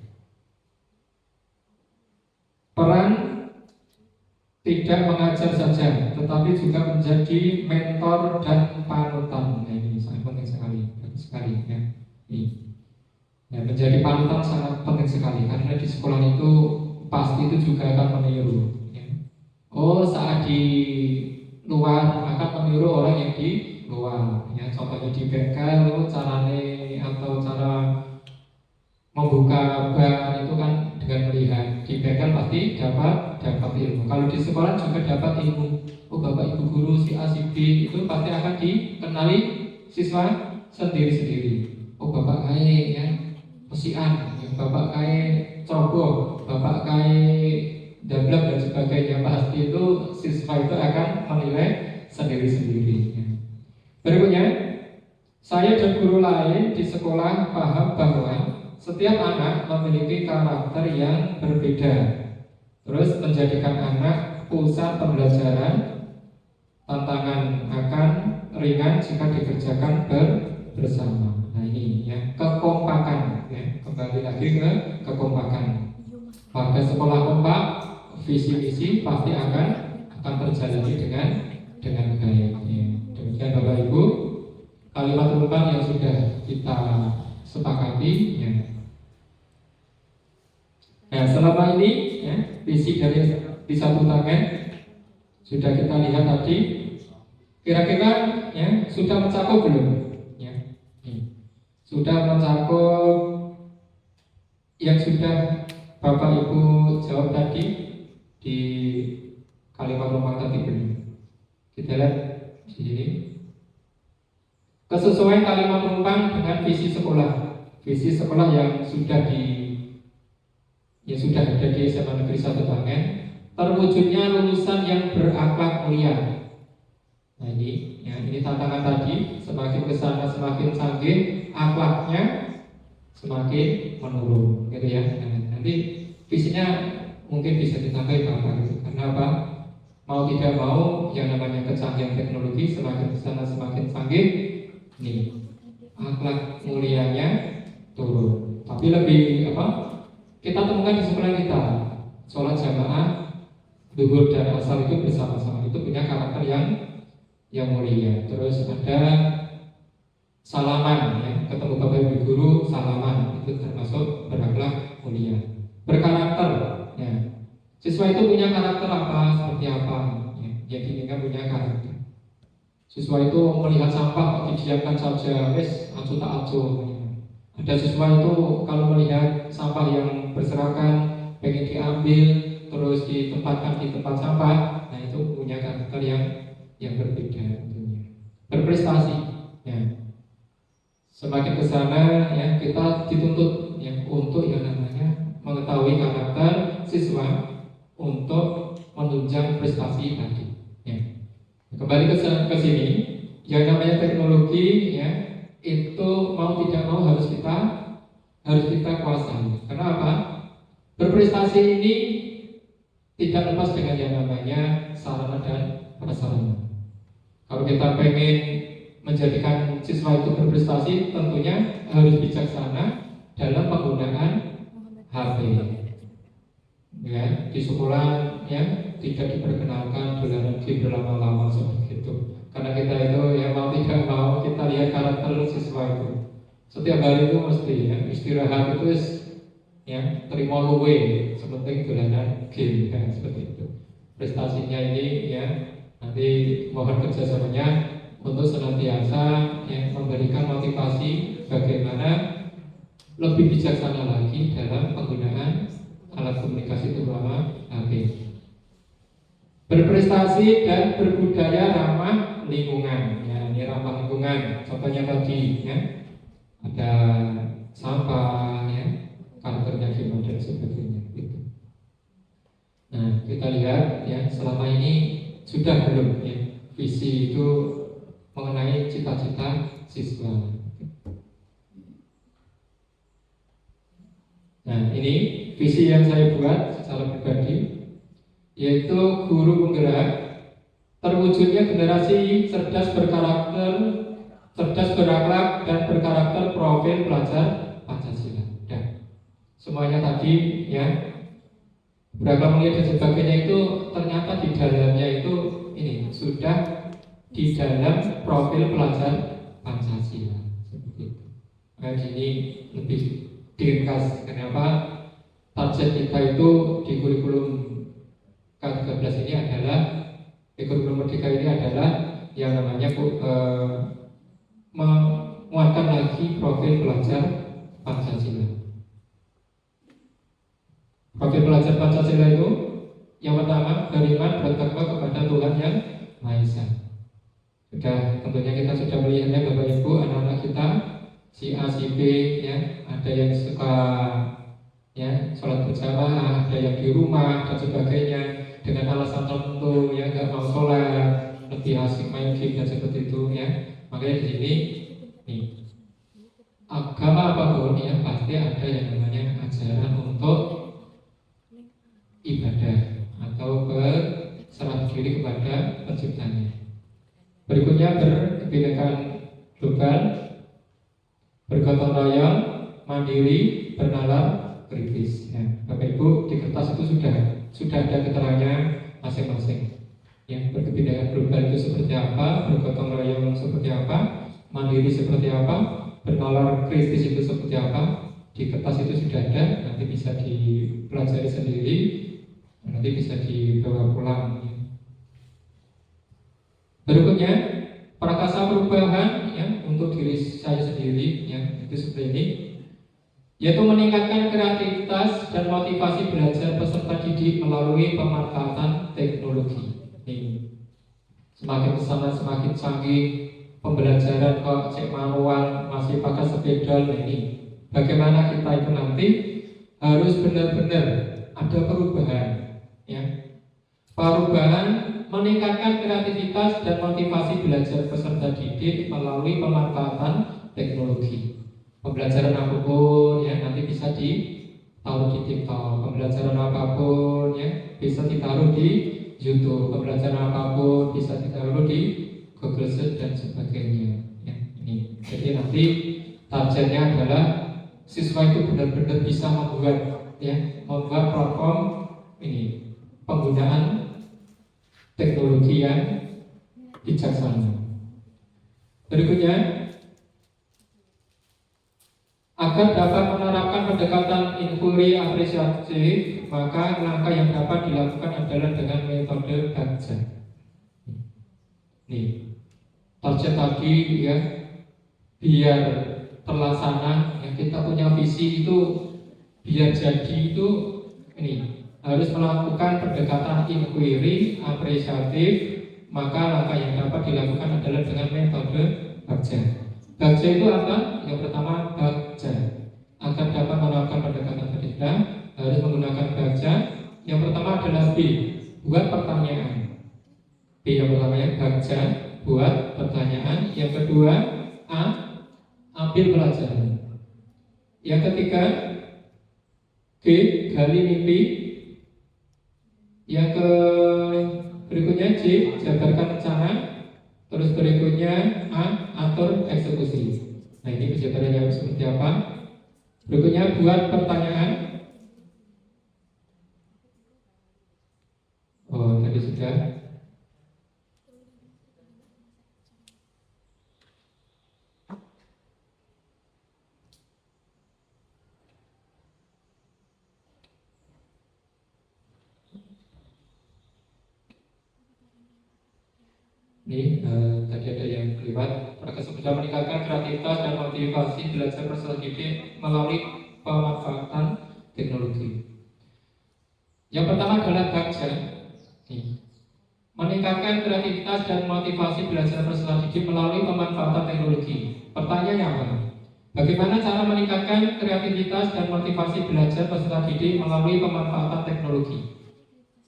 B: tidak mengajar saja, tetapi juga menjadi mentor dan panutan. Nah, ini sangat penting sekali, bagus sekali ya. Ini. Ya, menjadi panutan sangat penting sekali karena di sekolah itu pasti itu juga akan meniru. Ya. Oh, saat di luar akan meniru orang yang di luar. Ya, contohnya di bengkel, carane atau cara membuka bar itu kan dengan melihat. Di bengkel pasti dapat ilmu. Kalau di sekolah juga dapat ilmu. Oh, bapak ibu guru si A si B itu pasti akan dikenali siswa sendiri-sendiri. Oh, bapak kae ya pesian, ya, bapak kae coba, bapak kae dablek dan sebagainya. Pasti itu siswa itu akan menilai sendiri-sendiri. Ya. Berikutnya, saya dan guru lain di sekolah paham bahwa setiap anak memiliki karakter yang berbeda. Terus menjadikan anak pusat pembelajaran, tantangan akan ringan jika dikerjakan bersama. Nah ini ya, kekompakan ya. Kembali lagi ke kekompakan. Pada sekolah kompak, visi misi pasti akan terjalani dengan baik. Ya. Demikian Bapak Ibu, kalimat penutup yang sudah kita sepakati ya. Nah selama ini ya, visi dari di satu tangan sudah kita lihat tadi. Kira-kira ya sudah mencakup belum? Ya, sudah mencakup yang sudah Bapak Ibu jawab tadi di kalimat rumah tadi belum? Kita lihat di sini. Kesesuaian kalimat penumpang dengan visi sekolah yang sudah ada di SMA Negeri 1 Bangen, terwujudnya lulusan yang berakhlak mulia. Nah ini tantangan tadi, semakin kesana semakin canggih, akhlaknya semakin menurun, gitu ya. Nah, nanti visinya mungkin bisa ditambahin Bapak gitu. Karena apa? Mau tidak mau, yang namanya kecanggihan teknologi semakin kesana semakin canggih, nih akhlak mulianya turun. Tapi lebih apa? Kita temukan di sekolah kita, sholat jamaah, duhur dan asar itu bersama-sama, itu punya karakter yang mulia. Terus ada salaman, ya, ketemu bapak ibu guru salaman, itu termasuk berakhlak mulia. Berkarakter, ya. Siswa itu punya karakter apa, seperti apa, ya. Yang diinginkan punya karakter. Siswa itu melihat sampah didiamkan saja, wes acuh tak acuh. Ada siswa itu kalau melihat sampah yang berserakan pengen diambil terus ditempatkan di tempat sampah, nah itu punya karakter yang berbeda tentunya. Berprestasi, ya. Semakin ke sana ya kita dituntut ya untuk yang namanya mengetahui karakter siswa untuk menunjang prestasi tadi. Ya. Kembali ke sini, yang namanya teknologi ya itu mau tidak mau harus kita kuasai. Karena apa? Berprestasi ini tidak lepas dengan yang namanya sarana dan prasarana. Kalau kita pengen menjadikan siswa itu berprestasi, tentunya harus bijaksana dalam penggunaan HP. Ya, di sekolah ya tidak diperkenalkan dolanan game berlama-lama seperti itu. Karena kita itu ya mau tidak mau kita lihat karakter siswa itu. Setiap hari itu mesti ya istirahat itu ya terima luwe sepenting dolanan game ya, seperti itu. Prestasinya ini ya nanti mohon kerjasamanya untuk senantiasa ya memberikan motivasi bagaimana lebih bijaksana lagi dalam penggunaan alat komunikasi terutama HP. Berprestasi dan berbudaya ramah lingkungan. Ya, ini ramah lingkungan. Contohnya tadi ya ada sampah ya, karakternya gimana dan sebagainya gitu. Nah, kita lihat ya selama ini sudah belum ya visi itu mengenai cita-cita siswa. Nah, ini visi yang saya buat secara pribadi, yaitu guru penggerak, terwujudnya generasi cerdas berkarakter, cerdas berakhlak dan berkarakter profil pelajar Pancasila. Dan semuanya tadi ya beragama mulia dan sebagainya itu ternyata di dalamnya itu ini sudah di dalam profil pelajar Pancasila seperti itu. Nah, ini lebih diringkas. Kenapa target kita itu di kurikulum K13 ini adalah kurikulum Merdeka ini adalah yang namanya menguatkan lagi profil pelajar Pancasila. Profil pelajar Pancasila itu yang pertama beriman bertakwa kepada Tuhan yang Maha Esa. Sudah tentunya kita sudah melihatnya Bapak Ibu, anak-anak kita si A si B ya, ada yang suka ya sholat berjamaah, ada yang di rumah dan sebagainya dengan alasan tertentu ya nggak mau sholat, lebih asik main game dan seperti itu ya. Makanya di sini nih agama apapun ya pasti ada yang namanya ajaran untuk ibadah atau berserah diri kepada penciptanya. Berikutnya berkebinekaan global, bergotong royong, mandiri, bernalar, kritis. Ya, Bapak Ibu di kertas itu sudah ada keterangannya masing-masing. Ya, berkebinekaan global itu seperti apa, bergotong royong seperti apa, mandiri seperti apa, bernalar kritis itu seperti apa. Di kertas itu sudah ada, nanti bisa dipelajari sendiri, nanti bisa dibawa pulang. Ya. Berikutnya prakasa perubahan ya untuk diri saya sendiri ya itu seperti ini, yaitu meningkatkan kreativitas dan motivasi belajar peserta didik melalui pemanfaatan teknologi. Ini semakin kesana semakin canggih pembelajaran kok cek manual masih pakai sepeda. Nah ini bagaimana kita itu nanti harus benar-benar ada perubahan ya, perubahan meningkatkan kreativitas dan motivasi belajar peserta didik melalui pemanfaatan teknologi. Pembelajaran apapun ya nanti bisa ditaruh di TikTok, pembelajaran apapun ya bisa ditaruh di YouTube, pembelajaran apapun bisa ditaruh di Google Search dan sebagainya. Ya, ini. Jadi nanti targetnya adalah siswa itu benar-benar bisa membuat platform ini penggunaan teknologi yang bijaksana. Berikutnya, agar dapat menerapkan pendekatan inquiry apresiatif, maka langkah yang dapat dilakukan adalah dengan metode baca. Nih, target tadi ya, biar terlaksana, ya kita punya visi itu, biar jadi itu, ini harus melakukan pendekatan inquiry apresiatif, maka langkah yang dapat dilakukan adalah dengan metode baca. Baca itu apa? Yang pertama baca. Agar dapat melakukan pendekatan berbeda harus menggunakan baca. Yang pertama adalah B, buat pertanyaan. B yang pertama ya baca, buat pertanyaan. Yang kedua A, ambil pelajaran. Yang ketiga G, gali mimpi. Yang berikutnya J, jabarkan rencana. Terus berikutnya A, atur eksekusi. Nah ini penjabarannya seperti apa? Berikutnya buat pertanyaan. Oh tadi sudah. Ini tadi ada yang kelewat. Prakasa sudah meningkatkan kreativitas dan motivasi belajar peserta didik melalui pemanfaatan teknologi. Yang pertama adalah baca. Meningkatkan kreativitas dan motivasi belajar peserta didik melalui pemanfaatan teknologi. Pertanyaannya apa? Bagaimana cara meningkatkan kreativitas dan motivasi belajar peserta didik melalui pemanfaatan teknologi?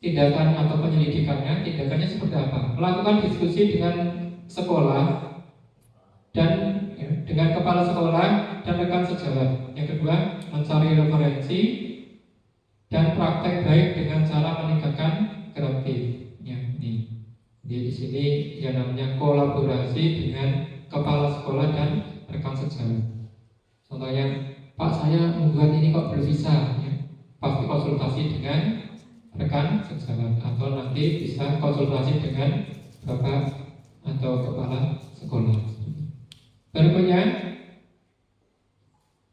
B: Tindakan atau penyelidikannya, tindakannya seperti apa? Melakukan diskusi dengan sekolah dan dengan kepala sekolah dan rekan sejawat. Yang kedua, mencari referensi dan praktek baik dengan cara meningkatkan kreatif. Ya, ini di sini yang namanya kolaborasi dengan kepala sekolah dan rekan sejawat. Contohnya, Pak saya membuat ini kok belum bisa. Ya, pasti konsultasi dengan rekan sejawat atau nanti bisa konsultasi dengan bapak atau kepala sekolah. Berikutnya,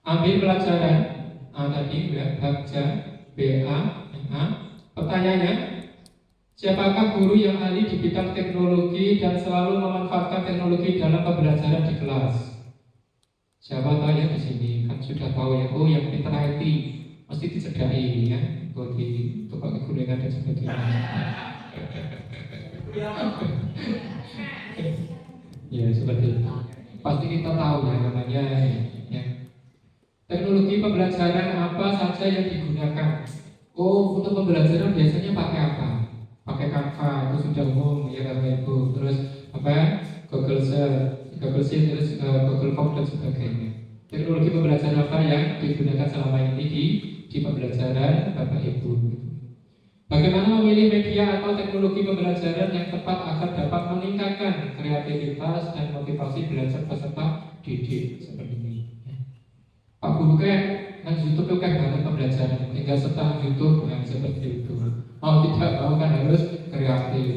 B: ambil pelajaran tadi Bagja BA MA. Pertanyaannya, siapakah guru yang ahli di bidang teknologi dan selalu memanfaatkan teknologi dalam pembelajaran di kelas? Siapa tahu ya di sini kan sudah tahu ya, oh yang pintar IT mesti dicedai ya, untuk di tukang gorengan dan sebagainya. Ya seperti itu. Pasti kita tahu ya namanya ya. Teknologi pembelajaran apa saja yang digunakan? Oh, untuk pembelajaran biasanya pakai apa? Pakai Canva, itu sudah umum ya Bapak Ibu. Terus apa? Google Sheet, terus Google Form dan sebagainya. Teknologi pembelajaran apa yang digunakan selama ini di pembelajaran Bapak Ibu? Bagaimana memilih media atau teknologi pembelajaran yang tepat agar dapat meningkatkan kreativitas dan motivasi belajar peserta didik seperti ini. Pak Guru kan YouTube itu kan banyak pembelajaran, tinggal setelah YouTube yang seperti itu. Mau tidak mau kan harus kreatif.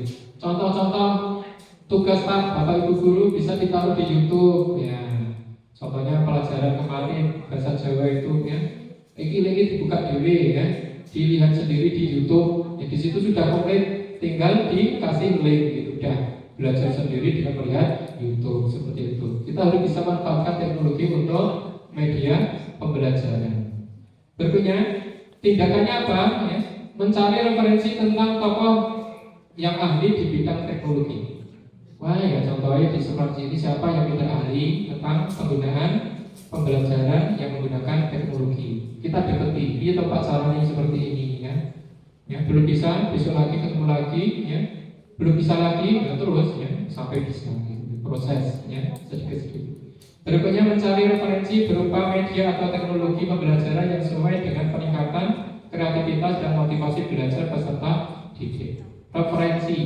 B: Contoh-contoh tugas Bapak Ibu guru bisa ditaruh di YouTube ya. Contohnya pelajaran kemarin bahasa Jawa itu ya. Iki dibuka dulu ya. Dilihat sendiri di YouTube. Ya, di situ sudah komplit, tinggal dikasih link gitu. Udah belajar sendiri dengan melihat YouTube seperti itu. Kita harus bisa manfaatkan teknologi untuk media pembelajaran. Berikutnya, tindakannya apa? Ya, mencari referensi tentang tokoh yang ahli di bidang teknologi. Wah ya contohnya di seperti ini siapa yang pintar ahli tentang penggunaan pembelajaran yang menggunakan teknologi. Kita deketi, dia tempat caranya seperti ini ya. Ya belum bisa, besok lagi ketemu lagi ya. Belum bisa lagi, ya terus ya sampai bisa gitu. Proses ya sedikit-sedikit. Berikutnya mencari referensi berupa media atau teknologi pembelajaran yang sesuai dengan peningkatan kreativitas dan motivasi belajar peserta didik. Referensi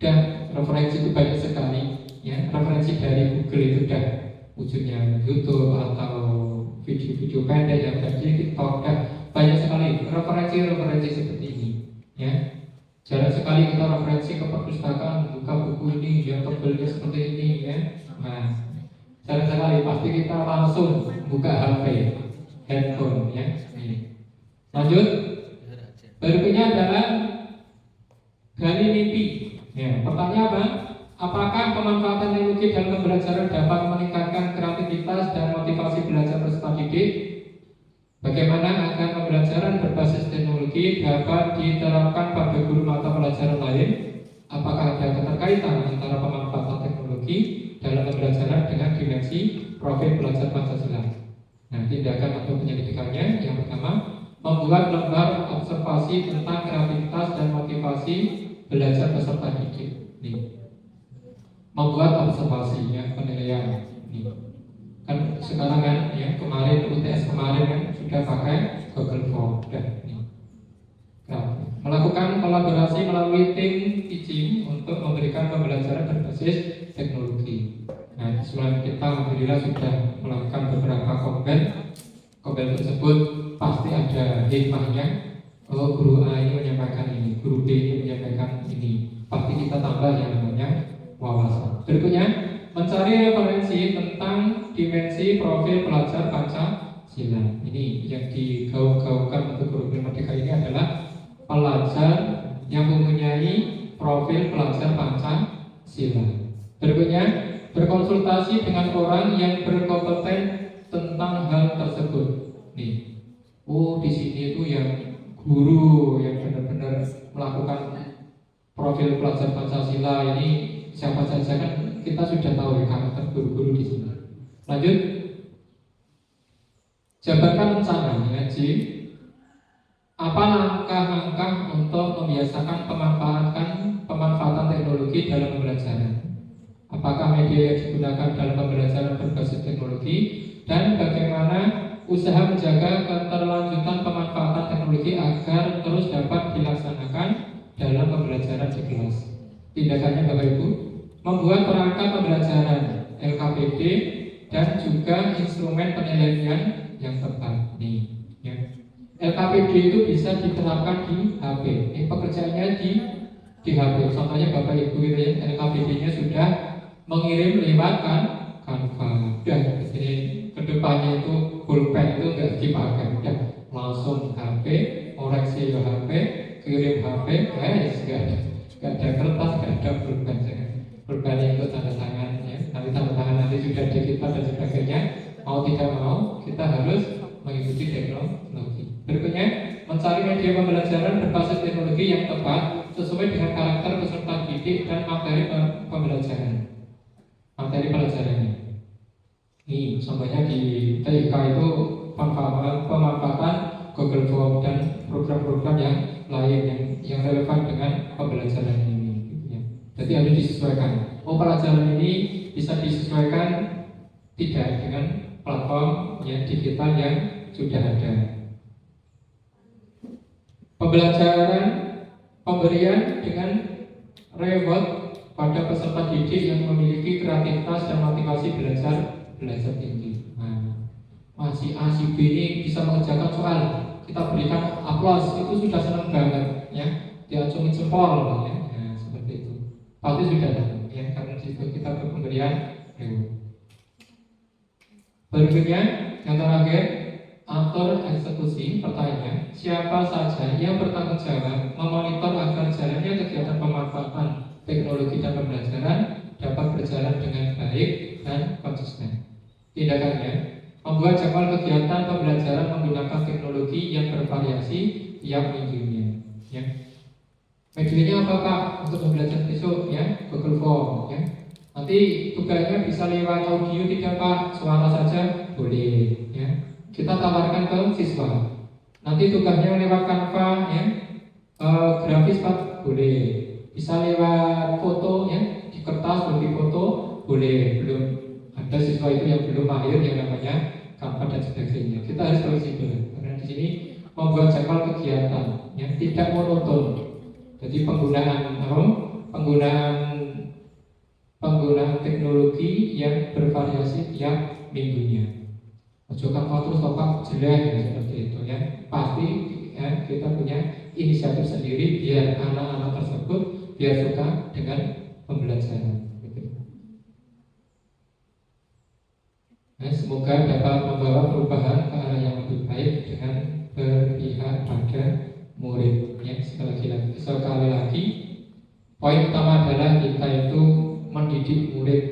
B: dan referensi itu banyak sekali ya. Referensi dari Google itu dah wujudnya YouTube atau video-video pendek yang dari TikTok dan banyak sekali referensi seperti ini ya. Jarang sekali kita referensi ke perpustakaan buka buku ini yang tebelnya seperti ini ya. Nah jarang sekali pasti kita langsung buka HP, handphone ya. Lanjut. Berikutnya adalah gali mimpi. Ya, pertanyaan apa? Apakah pemanfaatan teknologi dalam pembelajaran dapat meningkatkan kreativitas dan motivasi belajar peserta didik? Bagaimana agar pembelajaran berbasis teknologi dapat diterapkan pada guru mata pelajaran lain? Apakah ada keterkaitan antara pemanfaatan teknologi dalam pembelajaran dengan dimensi profil belajar Pancasila? Nah, tindakan atau penyelidikannya yang pertama, membuat lembar observasi tentang kreativitas dan motivasi belajar peserta didik. Nih, membuat observasinya penilaian. Nih, kan sekarang kan ya kemarin UTS kemarin kan sudah pakai Google Form. Nih, melakukan kolaborasi melalui tim teaching untuk memberikan pembelajaran berbasis teknologi. Nah, selain kita alhamdulillah sudah melakukan beberapa kompel tersebut pasti ada hikmahnya. Oh, guru A ini menyampaikan ini, guru B ini menyampaikan ini. Pasti kita tambah yang namanya wawasan. Berikutnya, mencari referensi tentang dimensi profil pelajar Pancasila. Ini yang digaung-gaungkan untuk kurikulum Merdeka ini adalah pelajar yang mempunyai profil pelajar Pancasila. Berikutnya, berkonsultasi dengan orang yang berkompeten tentang hal tersebut. Nih, oh di sini itu yang guru yang benar-benar melakukan profil pelajar Pancasila ini siapa saja kan kita sudah tahu ya karakter guru-guru di sini. Lanjut, jabarkan rencana ya, Ji. Apa langkah-langkah untuk membiasakan pemanfaatan teknologi dalam pembelajaran? Apakah media yang digunakan dalam pembelajaran berbasis teknologi dan bagaimana usaha menjaga keterlanjutan pemanfaatan teknologi agar terus dapat dilaksanakan dalam pembelajaran di kelas? Tindakannya Bapak Ibu, membuat perangkat pembelajaran LKPD dan juga instrumen penilaian yang tepat. Nih, ya. LKPD itu bisa diterapkan di HP. Ini pekerjaannya di HP. Contohnya Bapak Ibu gitu ya, LKPD-nya sudah mengirim lewat Canva. Dan di sini kedepannya itu pulpen itu nggak dipakai, udah langsung HP, koreksi HP, kirim HP, guys, nggak ada kertas, nggak ada pulpen. Pulpennya itu tanda tangan ya. Nanti tanda tangan nanti sudah digital dan sebagainya. Mau tidak mau kita harus mengikuti teknologi. Berikutnya, mencari media pembelajaran berbasis teknologi yang tepat sesuai dengan karakter peserta didik dan materi pembelajaran. Materi pelajarannya. Ini contohnya di TIK itu pemanfaatan Google Form dan program-program yang lain yang relevan dengan pembelajaran ini. Gitu ya. Jadi harus disesuaikan. Pelajaran ini bisa disesuaikan tidak dengan platform yang digital yang sudah ada. Pemberian dengan reward pada peserta didik yang memiliki kreativitas dan motivasi belajar tinggi. Nah, si A, si B ini bisa mengerjakan soal, kita berikan aplaus, itu sudah senang banget, ya, diacungin jempol, ya, nah, seperti itu. Pasti sudah ada, ya, karena di situ kita pemberian reward. Berikutnya, yang terakhir, atur eksekusi. Pertanyaan, siapa saja yang bertanggung jawab memonitor agar jalannya kegiatan pemanfaatan teknologi dan pembelajaran dapat berjalan dengan baik dan konsisten. Tindakannya, membuat jadwal kegiatan pembelajaran menggunakan teknologi yang bervariasi tiap minggunya. Ya. Medianya apa Pak untuk pembelajaran besok? Ya, Google Form. Ya. Nanti tugasnya bisa lewat audio tidak Pak, suara saja boleh. Ya. Kita tawarkan ke siswa. Nanti tugasnya lewat Canva, ya, grafis Pak boleh. Bisa lewat foto, ya, di kertas bagi foto boleh. Belum ada siswa itu yang belum mahir yang namanya Canva dan sebagainya. Kita harus fleksibel karena di sini membuat jadwal kegiatan yang tidak monoton. Jadi penggunaan teknologi yang bervariasi tiap minggunya. Ojokan terus topak jelek ya, seperti itu ya. Pasti ya, kita punya inisiatif sendiri biar anak-anak tersebut biar suka dengan pembelajaran. Nah, semoga dapat membawa perubahan ke arah yang lebih baik dengan berpihak pada murid. Ya, sekali lagi, poin utama adalah kita itu mendidik murid.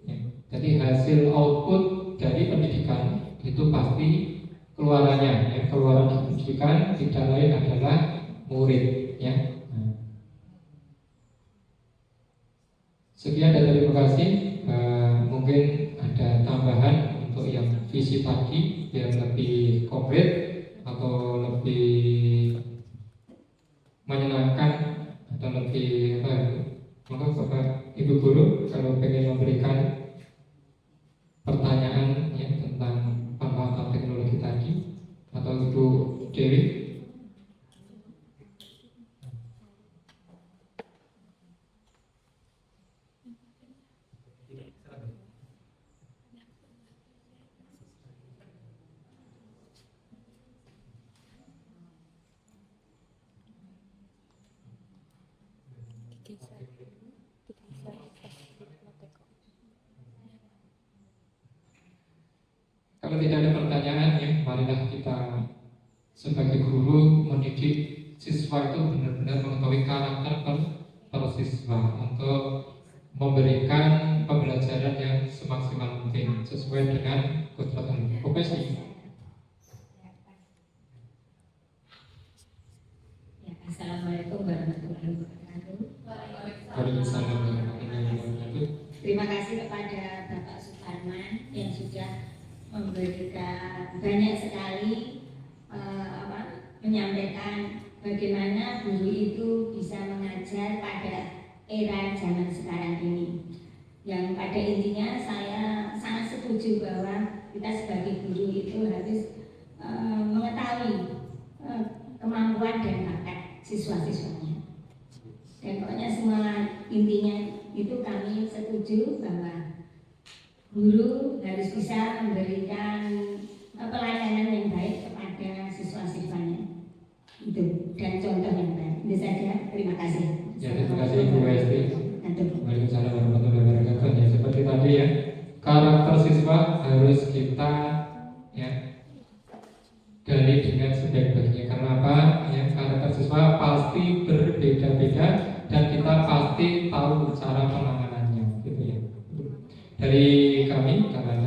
B: Ya. Jadi hasil output dari pendidikan itu pasti keluarannya, ya, keluaran pendidikan tidak lain adalah murid, ya. Sekian dan terima kasih. Mungkin ada tambahan untuk yang visi tadi yang lebih konkret atau lebih menyenangkan atau lebih maka Bapak Ibu Guru kalau pengen memberikan pertanyaan ya tentang pemanfaatan teknologi tadi atau Ibu Dewi. Kalau tidak ada pertanyaan ya, marilah kita sebagai guru mendidik siswa itu benar-benar mengetahui karakter per siswa untuk memberikan pembelajaran yang semaksimal mungkin sesuai dengan kebutuhan profesi.
A: Ya, Assalamualaikum warahmatullahi wabarakatuh.
B: Waalaikumsalam warahmatullahi wabarakatuh.
A: Terima kasih kepada Bapak Suparman yang sudah memberikan banyak sekali menyampaikan bagaimana guru itu bisa mengajar pada era zaman sekarang ini. Yang pada intinya saya sangat setuju bahwa kita sebagai guru itu harus mengetahui kemampuan dan bakat siswa-siswanya. Dan pokoknya semua intinya itu kami setuju bahwa guru harus bisa memberikan pelayanan yang baik kepada kepada siswa-siswanya. Itu dan contoh yang baik. Itu saja. Terima kasih.
B: Ya, terima kasih Bu Esti.
A: Assalamualaikum.
B: Waalaikumsalam warahmatullahi wabarakatuh. Ya, seperti tadi ya, karakter siswa harus kita ya gali dengan sebaik-baiknya. Karena apa? Ya, karakter siswa pasti berbeda-beda dan kita pasti tahu cara penanganannya, gitu ya. Dari kami, karena